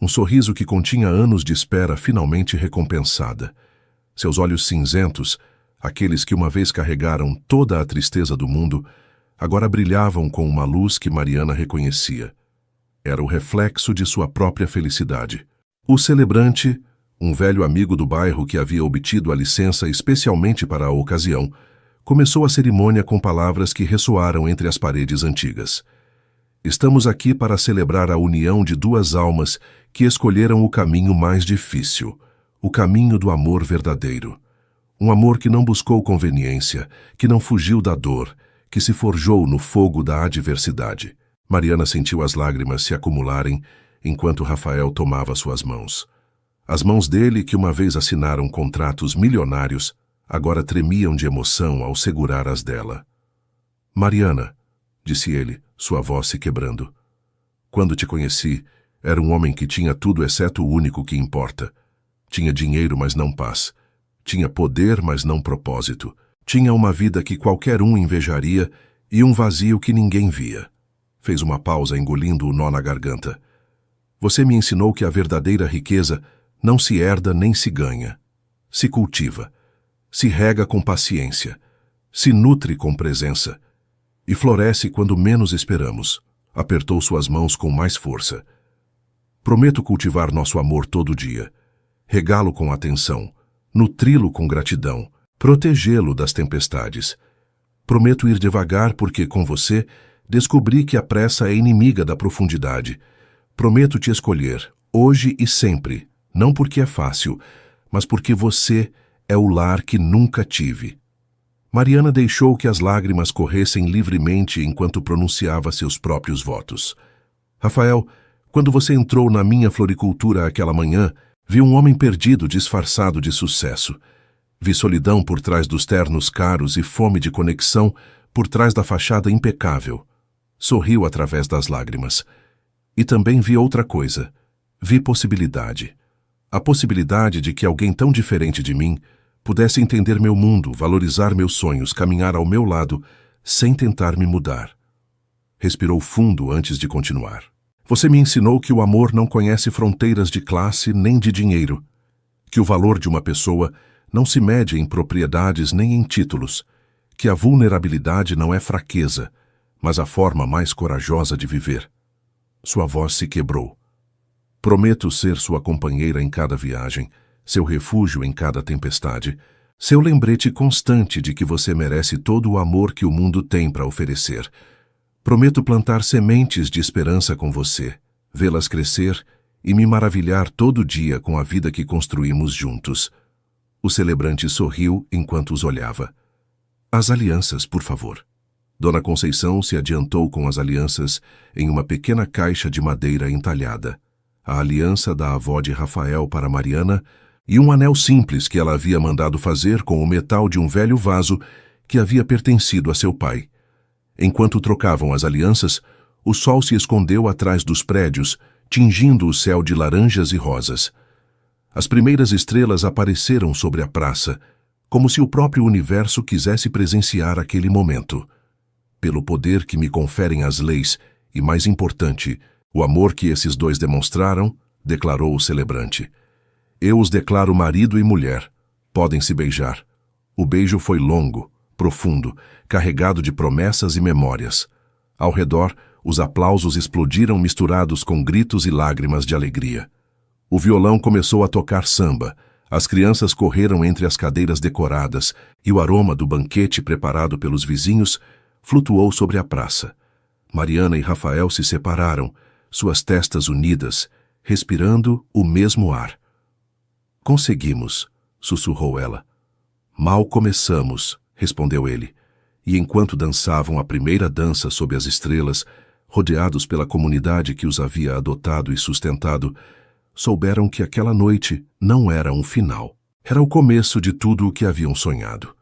um sorriso que continha anos de espera finalmente recompensada. Seus olhos cinzentos, aqueles que uma vez carregaram toda a tristeza do mundo, agora brilhavam com uma luz que Mariana reconhecia. Era o reflexo de sua própria felicidade. O celebrante, um velho amigo do bairro que havia obtido a licença especialmente para a ocasião, começou a cerimônia com palavras que ressoaram entre as paredes antigas. Estamos aqui para celebrar a união de duas almas que escolheram o caminho mais difícil, o caminho do amor verdadeiro. Um amor que não buscou conveniência, que não fugiu da dor, que se forjou no fogo da adversidade. Mariana sentiu as lágrimas se acumularem enquanto Rafael tomava suas mãos. As mãos dele, que uma vez assinaram contratos milionários, agora tremiam de emoção ao segurar as dela. Mariana, disse ele, sua voz se quebrando. Quando te conheci, era um homem que tinha tudo exceto o único que importa. Tinha dinheiro, mas não paz. Tinha poder, mas não propósito. Tinha uma vida que qualquer um invejaria e um vazio que ninguém via. Fez uma pausa, engolindo o nó na garganta. Você me ensinou que a verdadeira riqueza não se herda nem se ganha. Se cultiva. Se rega com paciência, se nutre com presença, e floresce quando menos esperamos. Apertou suas mãos com mais força. Prometo cultivar nosso amor todo dia, regá-lo com atenção, nutri-lo com gratidão, protegê-lo das tempestades. Prometo ir devagar porque, com você, descobri que a pressa é inimiga da profundidade. Prometo te escolher, hoje e sempre, não porque é fácil, mas porque você é o lar que nunca tive. Mariana deixou que as lágrimas corressem livremente enquanto pronunciava seus próprios votos. Rafael, quando você entrou na minha floricultura aquela manhã, vi um homem perdido disfarçado de sucesso. Vi solidão por trás dos ternos caros e fome de conexão por trás da fachada impecável. Sorriu através das lágrimas. E também vi outra coisa. Vi possibilidade. A possibilidade de que alguém tão diferente de mim pudesse entender meu mundo, valorizar meus sonhos, caminhar ao meu lado, sem tentar me mudar. Respirou fundo antes de continuar. Você me ensinou que o amor não conhece fronteiras de classe nem de dinheiro, que o valor de uma pessoa não se mede em propriedades nem em títulos, que a vulnerabilidade não é fraqueza, mas a forma mais corajosa de viver. Sua voz se quebrou. Prometo ser sua companheira em cada viagem, seu refúgio em cada tempestade, seu lembrete constante de que você merece todo o amor que o mundo tem para oferecer. Prometo plantar sementes de esperança com você, vê-las crescer e me maravilhar todo dia com a vida que construímos juntos. O celebrante sorriu enquanto os olhava. As alianças, por favor. Dona Conceição se adiantou com as alianças em uma pequena caixa de madeira entalhada. A aliança da avó de Rafael para Mariana e um anel simples que ela havia mandado fazer com o metal de um velho vaso que havia pertencido a seu pai. Enquanto trocavam as alianças, o sol se escondeu atrás dos prédios, tingindo o céu de laranjas e rosas. As primeiras estrelas apareceram sobre a praça, como se o próprio universo quisesse presenciar aquele momento. Pelo poder que me conferem as leis e, mais importante, o amor que esses dois demonstraram, declarou o celebrante. Eu os declaro marido e mulher. Podem se beijar. O beijo foi longo, profundo, carregado de promessas e memórias. Ao redor, os aplausos explodiram misturados com gritos e lágrimas de alegria. O violão começou a tocar samba, as crianças correram entre as cadeiras decoradas e o aroma do banquete preparado pelos vizinhos flutuou sobre a praça. Mariana e Rafael se separaram, suas testas unidas, respirando o mesmo ar. Conseguimos, sussurrou ela. Mal começamos, respondeu ele, e enquanto dançavam a primeira dança sob as estrelas, rodeados pela comunidade que os havia adotado e sustentado, souberam que aquela noite não era um final. Era o começo de tudo o que haviam sonhado.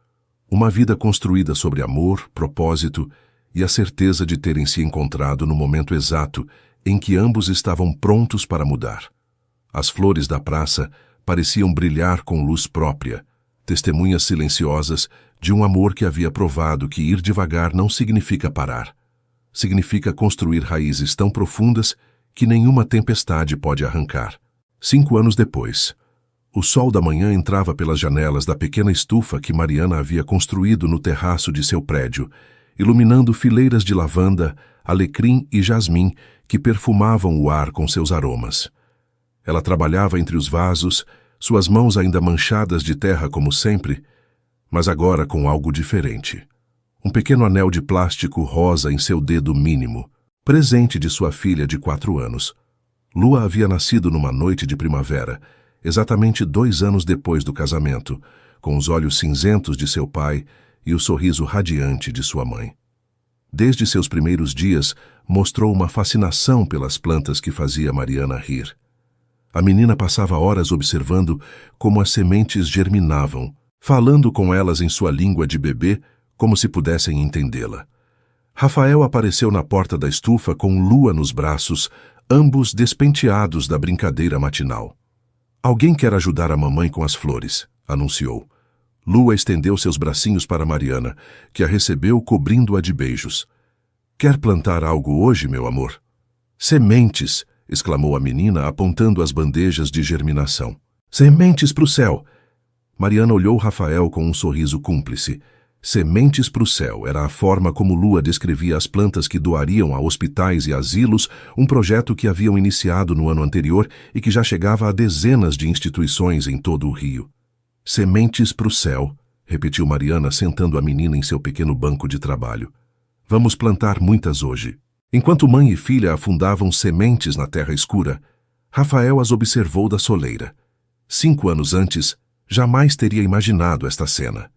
Uma vida construída sobre amor, propósito e a certeza de terem se encontrado no momento exato em que ambos estavam prontos para mudar. As flores da praça pareciam brilhar com luz própria, testemunhas silenciosas de um amor que havia provado que ir devagar não significa parar. Significa construir raízes tão profundas que nenhuma tempestade pode arrancar. 5 anos depois, o sol da manhã entrava pelas janelas da pequena estufa que Mariana havia construído no terraço de seu prédio, iluminando fileiras de lavanda, alecrim e jasmim que perfumavam o ar com seus aromas. Ela trabalhava entre os vasos, suas mãos ainda manchadas de terra como sempre, mas agora com algo diferente. Um pequeno anel de plástico rosa em seu dedo mínimo, presente de sua filha de 4 anos. Lua havia nascido numa noite de primavera, exatamente 2 anos depois do casamento, com os olhos cinzentos de seu pai e o sorriso radiante de sua mãe. Desde seus primeiros dias, mostrou uma fascinação pelas plantas que fazia Mariana rir. A menina passava horas observando como as sementes germinavam, falando com elas em sua língua de bebê, como se pudessem entendê-la. Rafael apareceu na porta da estufa com Lua nos braços, ambos despenteados da brincadeira matinal. Alguém quer ajudar a mamãe com as flores, anunciou. Lua estendeu seus bracinhos para Mariana, que a recebeu cobrindo-a de beijos. Quer plantar algo hoje, meu amor? Sementes! Exclamou a menina, apontando as bandejas de germinação. Sementes para o céu! Mariana olhou Rafael com um sorriso cúmplice. Sementes para o céu era a forma como Lua descrevia as plantas que doariam a hospitais e asilos, um projeto que haviam iniciado no ano anterior e que já chegava a dezenas de instituições em todo o Rio. Sementes para o céu, repetiu Mariana, sentando a menina em seu pequeno banco de trabalho. Vamos plantar muitas hoje. Enquanto mãe e filha afundavam sementes na terra escura, Rafael as observou da soleira. 5 anos antes, jamais teria imaginado esta cena.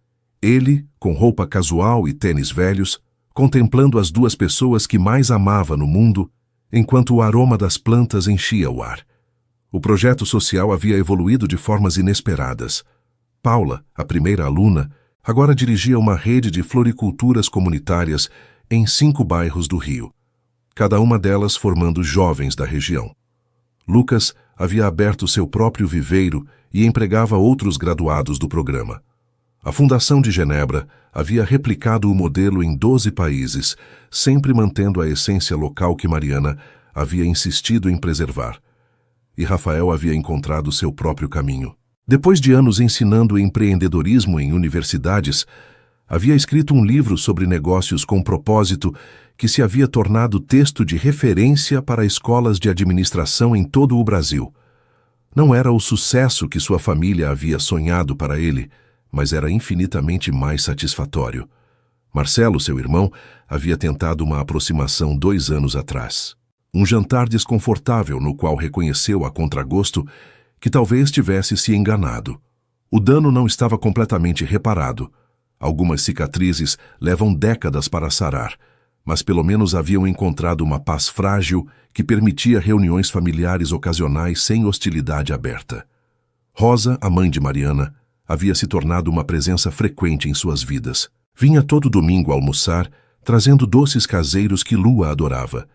Ele, com roupa casual e tênis velhos, contemplando as 2 pessoas que mais amava no mundo, enquanto o aroma das plantas enchia o ar. O projeto social havia evoluído de formas inesperadas. Paula, a primeira aluna, agora dirigia uma rede de floriculturas comunitárias em 5 bairros do Rio, cada uma delas formando jovens da região. Lucas havia aberto seu próprio viveiro e empregava outros graduados do programa. A Fundação de Genebra havia replicado o modelo em 12 países, sempre mantendo a essência local que Mariana havia insistido em preservar. E Rafael havia encontrado seu próprio caminho. Depois de anos ensinando empreendedorismo em universidades, havia escrito um livro sobre negócios com propósito que se havia tornado texto de referência para escolas de administração em todo o Brasil. Não era o sucesso que sua família havia sonhado para ele, mas era infinitamente mais satisfatório. Marcelo, seu irmão, havia tentado uma aproximação 2 anos atrás. Um jantar desconfortável no qual reconheceu a contragosto que talvez tivesse se enganado. O dano não estava completamente reparado. Algumas cicatrizes levam décadas para sarar, mas pelo menos haviam encontrado uma paz frágil que permitia reuniões familiares ocasionais sem hostilidade aberta. Rosa, a mãe de Mariana, havia se tornado uma presença frequente em suas vidas. Vinha todo domingo almoçar, trazendo doces caseiros que Lua adorava,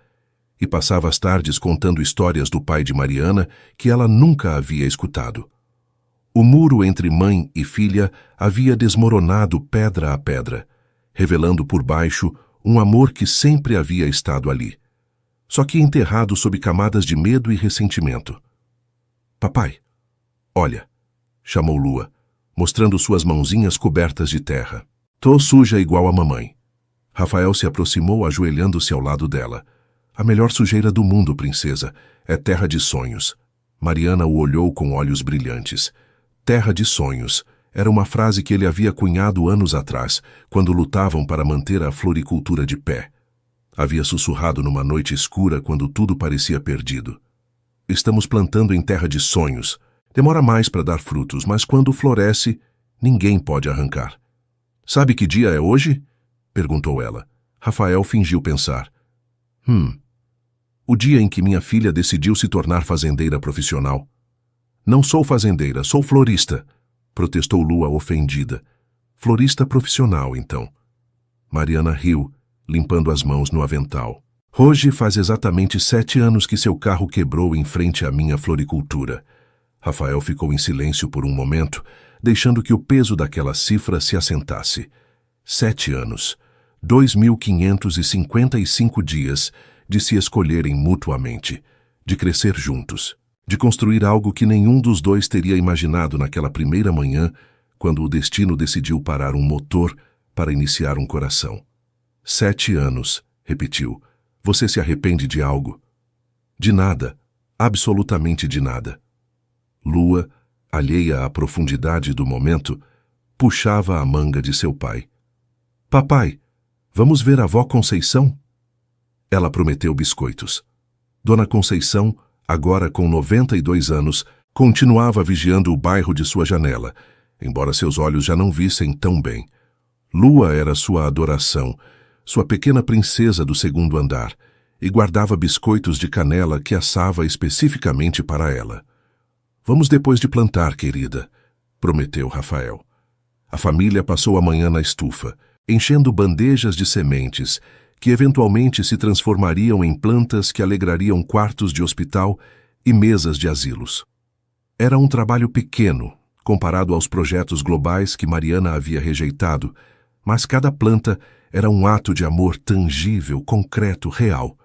e passava as tardes contando histórias do pai de Mariana que ela nunca havia escutado. O muro entre mãe e filha havia desmoronado pedra a pedra, revelando por baixo um amor que sempre havia estado ali, só que enterrado sob camadas de medo e ressentimento. Papai, olha, chamou Lua, mostrando suas mãozinhas cobertas de terra. Tô suja igual a mamãe. Rafael se aproximou, ajoelhando-se ao lado dela. A melhor sujeira do mundo, princesa. É terra de sonhos. Mariana o olhou com olhos brilhantes. Terra de sonhos. Era uma frase que ele havia cunhado anos atrás, quando lutavam para manter a floricultura de pé. Havia sussurrado numa noite escura quando tudo parecia perdido. Estamos plantando em terra de sonhos. Demora mais para dar frutos, mas quando floresce, ninguém pode arrancar. Sabe que dia é hoje? Perguntou ela. Rafael fingiu pensar. O dia em que minha filha decidiu se tornar fazendeira profissional. Não sou fazendeira, sou florista, protestou Lua ofendida. Florista profissional, então. Mariana riu, limpando as mãos no avental. Hoje faz exatamente 7 anos que seu carro quebrou em frente à minha floricultura. Rafael ficou em silêncio por um momento, deixando que o peso daquela cifra se assentasse. 7 anos. 2.555 dias de se escolherem mutuamente, de crescer juntos, de construir algo que nenhum dos dois teria imaginado naquela primeira manhã, quando o destino decidiu parar um motor para iniciar um coração. 7 anos, repetiu. Você se arrepende de algo? De nada, absolutamente de nada. Lua, alheia à profundidade do momento, puxava a manga de seu pai. Papai, vamos ver a avó Conceição? Ela prometeu biscoitos. Dona Conceição, agora com 92 anos, continuava vigiando o bairro de sua janela, embora seus olhos já não vissem tão bem. Lua era sua adoração, sua pequena princesa do 2º andar, e guardava biscoitos de canela que assava especificamente para ela. Vamos depois de plantar, querida, prometeu Rafael. A família passou a manhã na estufa, enchendo bandejas de sementes, que eventualmente se transformariam em plantas que alegrariam quartos de hospital e mesas de asilos. Era um trabalho pequeno, comparado aos projetos globais que Mariana havia rejeitado, mas cada planta era um ato de amor tangível, concreto, real.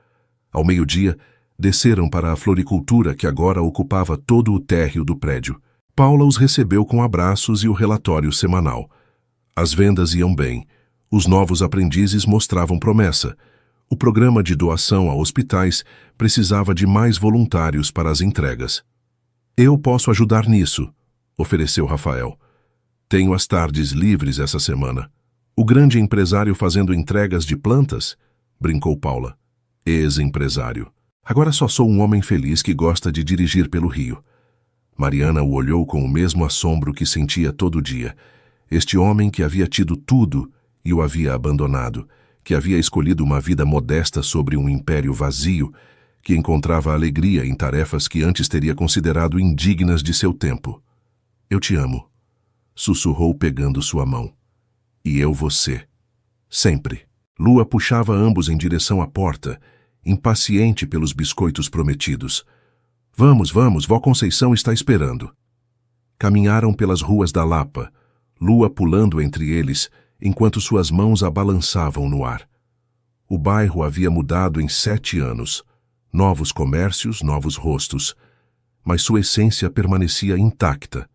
Ao meio-dia, desceram para a floricultura que agora ocupava todo o térreo do prédio. Paula os recebeu com abraços e o relatório semanal. As vendas iam bem, Os novos aprendizes mostravam promessa. O programa de doação a hospitais precisava de mais voluntários para as entregas. Eu posso ajudar nisso, ofereceu Rafael. Tenho as tardes livres essa semana. O grande empresário fazendo entregas de plantas? Brincou Paula. Ex-empresário. Agora só sou um homem feliz que gosta de dirigir pelo rio. Mariana o olhou com o mesmo assombro que sentia todo dia. Este homem que havia tido tudo e o havia abandonado, que havia escolhido uma vida modesta sobre um império vazio, que encontrava alegria em tarefas que antes teria considerado indignas de seu tempo. Eu te amo, sussurrou pegando sua mão. E eu você. Sempre. Lua puxava ambos em direção à porta, impaciente pelos biscoitos prometidos. Vamos, vamos, Vó Conceição está esperando. Caminharam pelas ruas da Lapa, Lua pulando entre eles, enquanto suas mãos a balançavam no ar. O bairro havia mudado em 7 anos. Novos comércios, novos rostos. Mas sua essência permanecia intacta.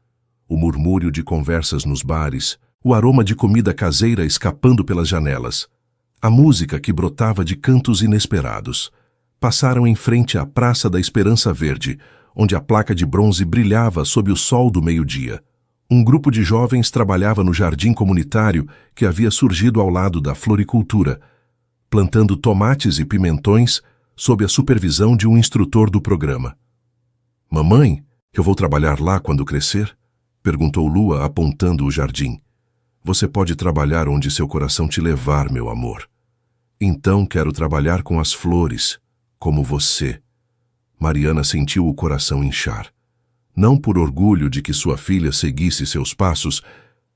O murmúrio de conversas nos bares, o aroma de comida caseira escapando pelas janelas, a música que brotava de cantos inesperados. Passaram em frente à Praça da Esperança Verde, onde a placa de bronze brilhava sob o sol do meio-dia. Um grupo de jovens trabalhava no jardim comunitário que havia surgido ao lado da floricultura, plantando tomates e pimentões sob a supervisão de um instrutor do programa. Mamãe, eu vou trabalhar lá quando crescer? Perguntou Lua, apontando o jardim. Você pode trabalhar onde seu coração te levar, meu amor. Então quero trabalhar com as flores, como você. Mariana sentiu o coração inchar. Não por orgulho de que sua filha seguisse seus passos,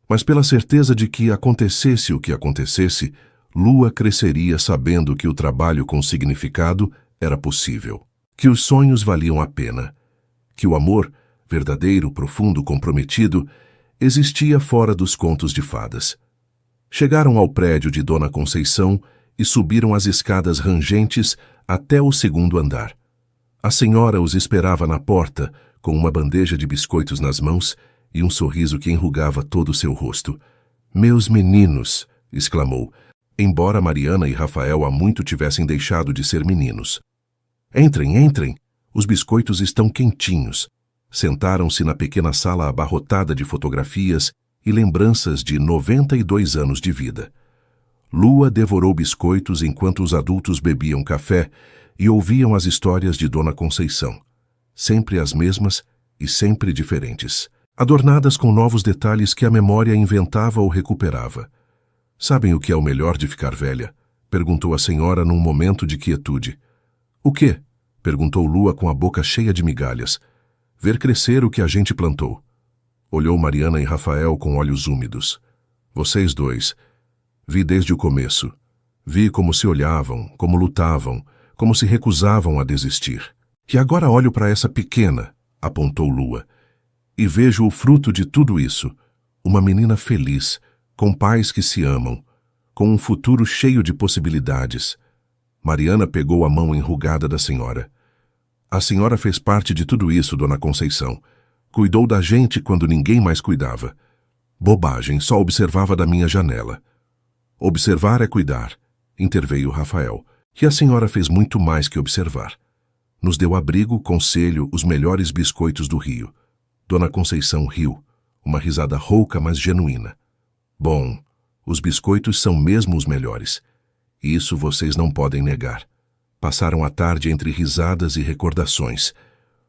mas pela certeza de que, acontecesse o que acontecesse, Lua cresceria sabendo que o trabalho com significado era possível, que os sonhos valiam a pena, que o amor, verdadeiro, profundo, comprometido, existia fora dos contos de fadas. Chegaram ao prédio de Dona Conceição e subiram as escadas rangentes até o 2º andar. A senhora os esperava na porta, com uma bandeja de biscoitos nas mãos e um sorriso que enrugava todo o seu rosto. Meus meninos, exclamou, embora Mariana e Rafael há muito tivessem deixado de ser meninos. Entrem, entrem, os biscoitos estão quentinhos. Sentaram-se na pequena sala abarrotada de fotografias e lembranças de 92 anos de vida. Lua devorou biscoitos enquanto os adultos bebiam café e ouviam as histórias de Dona Conceição. Sempre as mesmas e sempre diferentes, adornadas com novos detalhes que a memória inventava ou recuperava. Sabem o que é o melhor de ficar velha? Perguntou a senhora num momento de quietude. O quê? Perguntou Lua com a boca cheia de migalhas. Ver crescer o que a gente plantou. Olhou Mariana e Rafael com olhos úmidos. Vocês dois. Vi desde o começo. Vi como se olhavam, como lutavam, como se recusavam a desistir. E agora olho para essa pequena, apontou Lua, e vejo o fruto de tudo isso. Uma menina feliz, com pais que se amam, com um futuro cheio de possibilidades. Mariana pegou a mão enrugada da senhora. A senhora fez parte de tudo isso, Dona Conceição. Cuidou da gente quando ninguém mais cuidava. Bobagem, só observava da minha janela. Observar é cuidar, interveio Rafael, e a senhora fez muito mais que observar. Nos deu abrigo, conselho, os melhores biscoitos do Rio. Dona Conceição riu, uma risada rouca, mas genuína. Bom, os biscoitos são mesmo os melhores. Isso vocês não podem negar. Passaram a tarde entre risadas e recordações,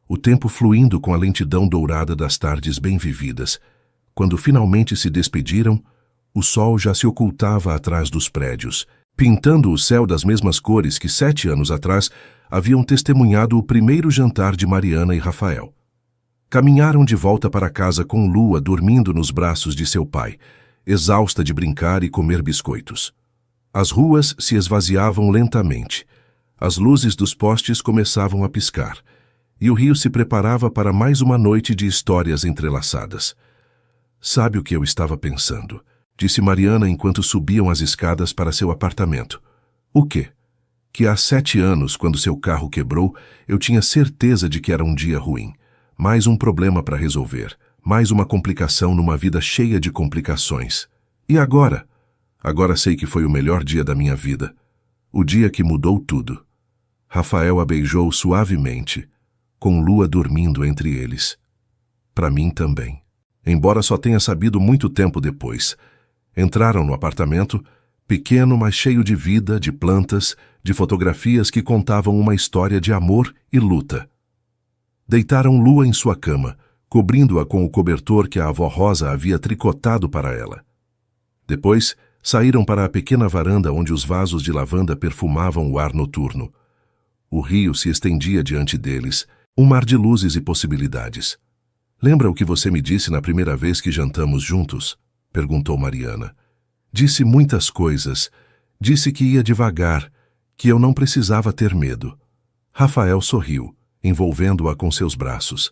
o tempo fluindo com a lentidão dourada das tardes bem vividas. Quando finalmente se despediram, o sol já se ocultava atrás dos prédios, pintando o céu das mesmas cores que 7 anos atrás haviam testemunhado o primeiro jantar de Mariana e Rafael. Caminharam de volta para casa com Lua dormindo nos braços de seu pai, exausta de brincar e comer biscoitos. As ruas se esvaziavam lentamente. As luzes dos postes começavam a piscar, e o rio se preparava para mais uma noite de histórias entrelaçadas. Sabe o que eu estava pensando? Disse Mariana enquanto subiam as escadas para seu apartamento. O quê? Que há 7 anos, quando seu carro quebrou, eu tinha certeza de que era um dia ruim. Mais um problema para resolver, mais uma complicação numa vida cheia de complicações. E agora? Agora sei que foi o melhor dia da minha vida. O dia que mudou tudo. Rafael a beijou suavemente, com Lua dormindo entre eles. Para mim também. Embora só tenha sabido muito tempo depois. Entraram no apartamento, pequeno, mas cheio de vida, de plantas, de fotografias que contavam uma história de amor e luta. Deitaram Lua em sua cama, cobrindo-a com o cobertor que a avó Rosa havia tricotado para ela. Depois, saíram para a pequena varanda onde os vasos de lavanda perfumavam o ar noturno. O rio se estendia diante deles, um mar de luzes e possibilidades. Lembra o que você me disse na primeira vez que jantamos juntos? Perguntou Mariana. Disse muitas coisas. Disse que ia devagar, que eu não precisava ter medo. Rafael sorriu, envolvendo-a com seus braços.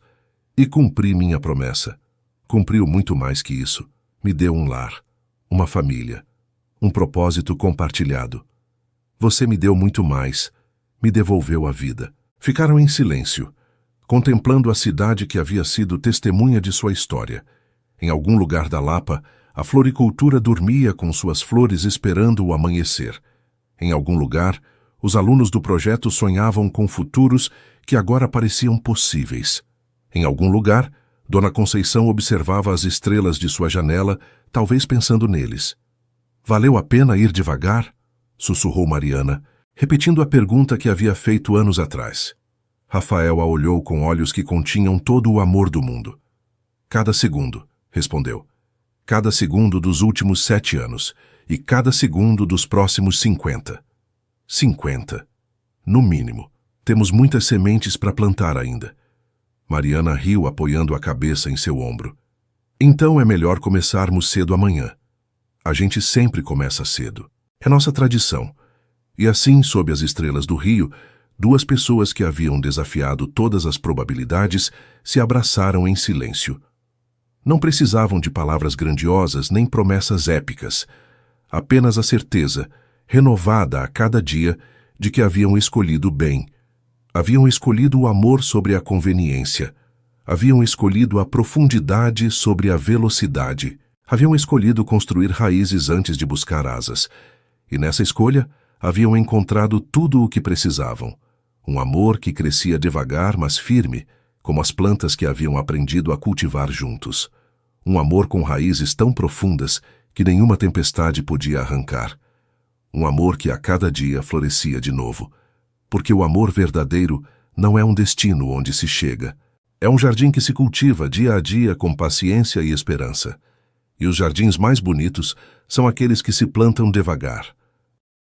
E cumpri minha promessa. Cumpriu muito mais que isso. Me deu um lar, uma família, um propósito compartilhado. Você me deu muito mais. Me devolveu a vida. Ficaram em silêncio, contemplando a cidade que havia sido testemunha de sua história. Em algum lugar da Lapa, a floricultura dormia com suas flores esperando o amanhecer. Em algum lugar, os alunos do projeto sonhavam com futuros que agora pareciam possíveis. Em algum lugar, Dona Conceição observava as estrelas de sua janela, talvez pensando neles. Valeu a pena ir devagar? Sussurrou Mariana, repetindo a pergunta que havia feito anos atrás. Rafael a olhou com olhos que continham todo o amor do mundo. Cada segundo, respondeu. Cada segundo dos últimos 7 anos, e cada segundo dos próximos 50. 50. No mínimo. Temos muitas sementes para plantar ainda. Mariana riu, apoiando a cabeça em seu ombro. Então é melhor começarmos cedo amanhã. A gente sempre começa cedo. É nossa tradição. E assim, sob as estrelas do rio, 2 pessoas que haviam desafiado todas as probabilidades se abraçaram em silêncio. Não precisavam de palavras grandiosas nem promessas épicas. Apenas a certeza, renovada a cada dia, de que haviam escolhido o bem. Haviam escolhido o amor sobre a conveniência. Haviam escolhido a profundidade sobre a velocidade. Haviam escolhido construir raízes antes de buscar asas. E nessa escolha, haviam encontrado tudo o que precisavam. Um amor que crescia devagar, mas firme, como as plantas que haviam aprendido a cultivar juntos. Um amor com raízes tão profundas que nenhuma tempestade podia arrancar. Um amor que a cada dia florescia de novo. Porque o amor verdadeiro não é um destino onde se chega. É um jardim que se cultiva dia a dia com paciência e esperança. E os jardins mais bonitos são aqueles que se plantam devagar,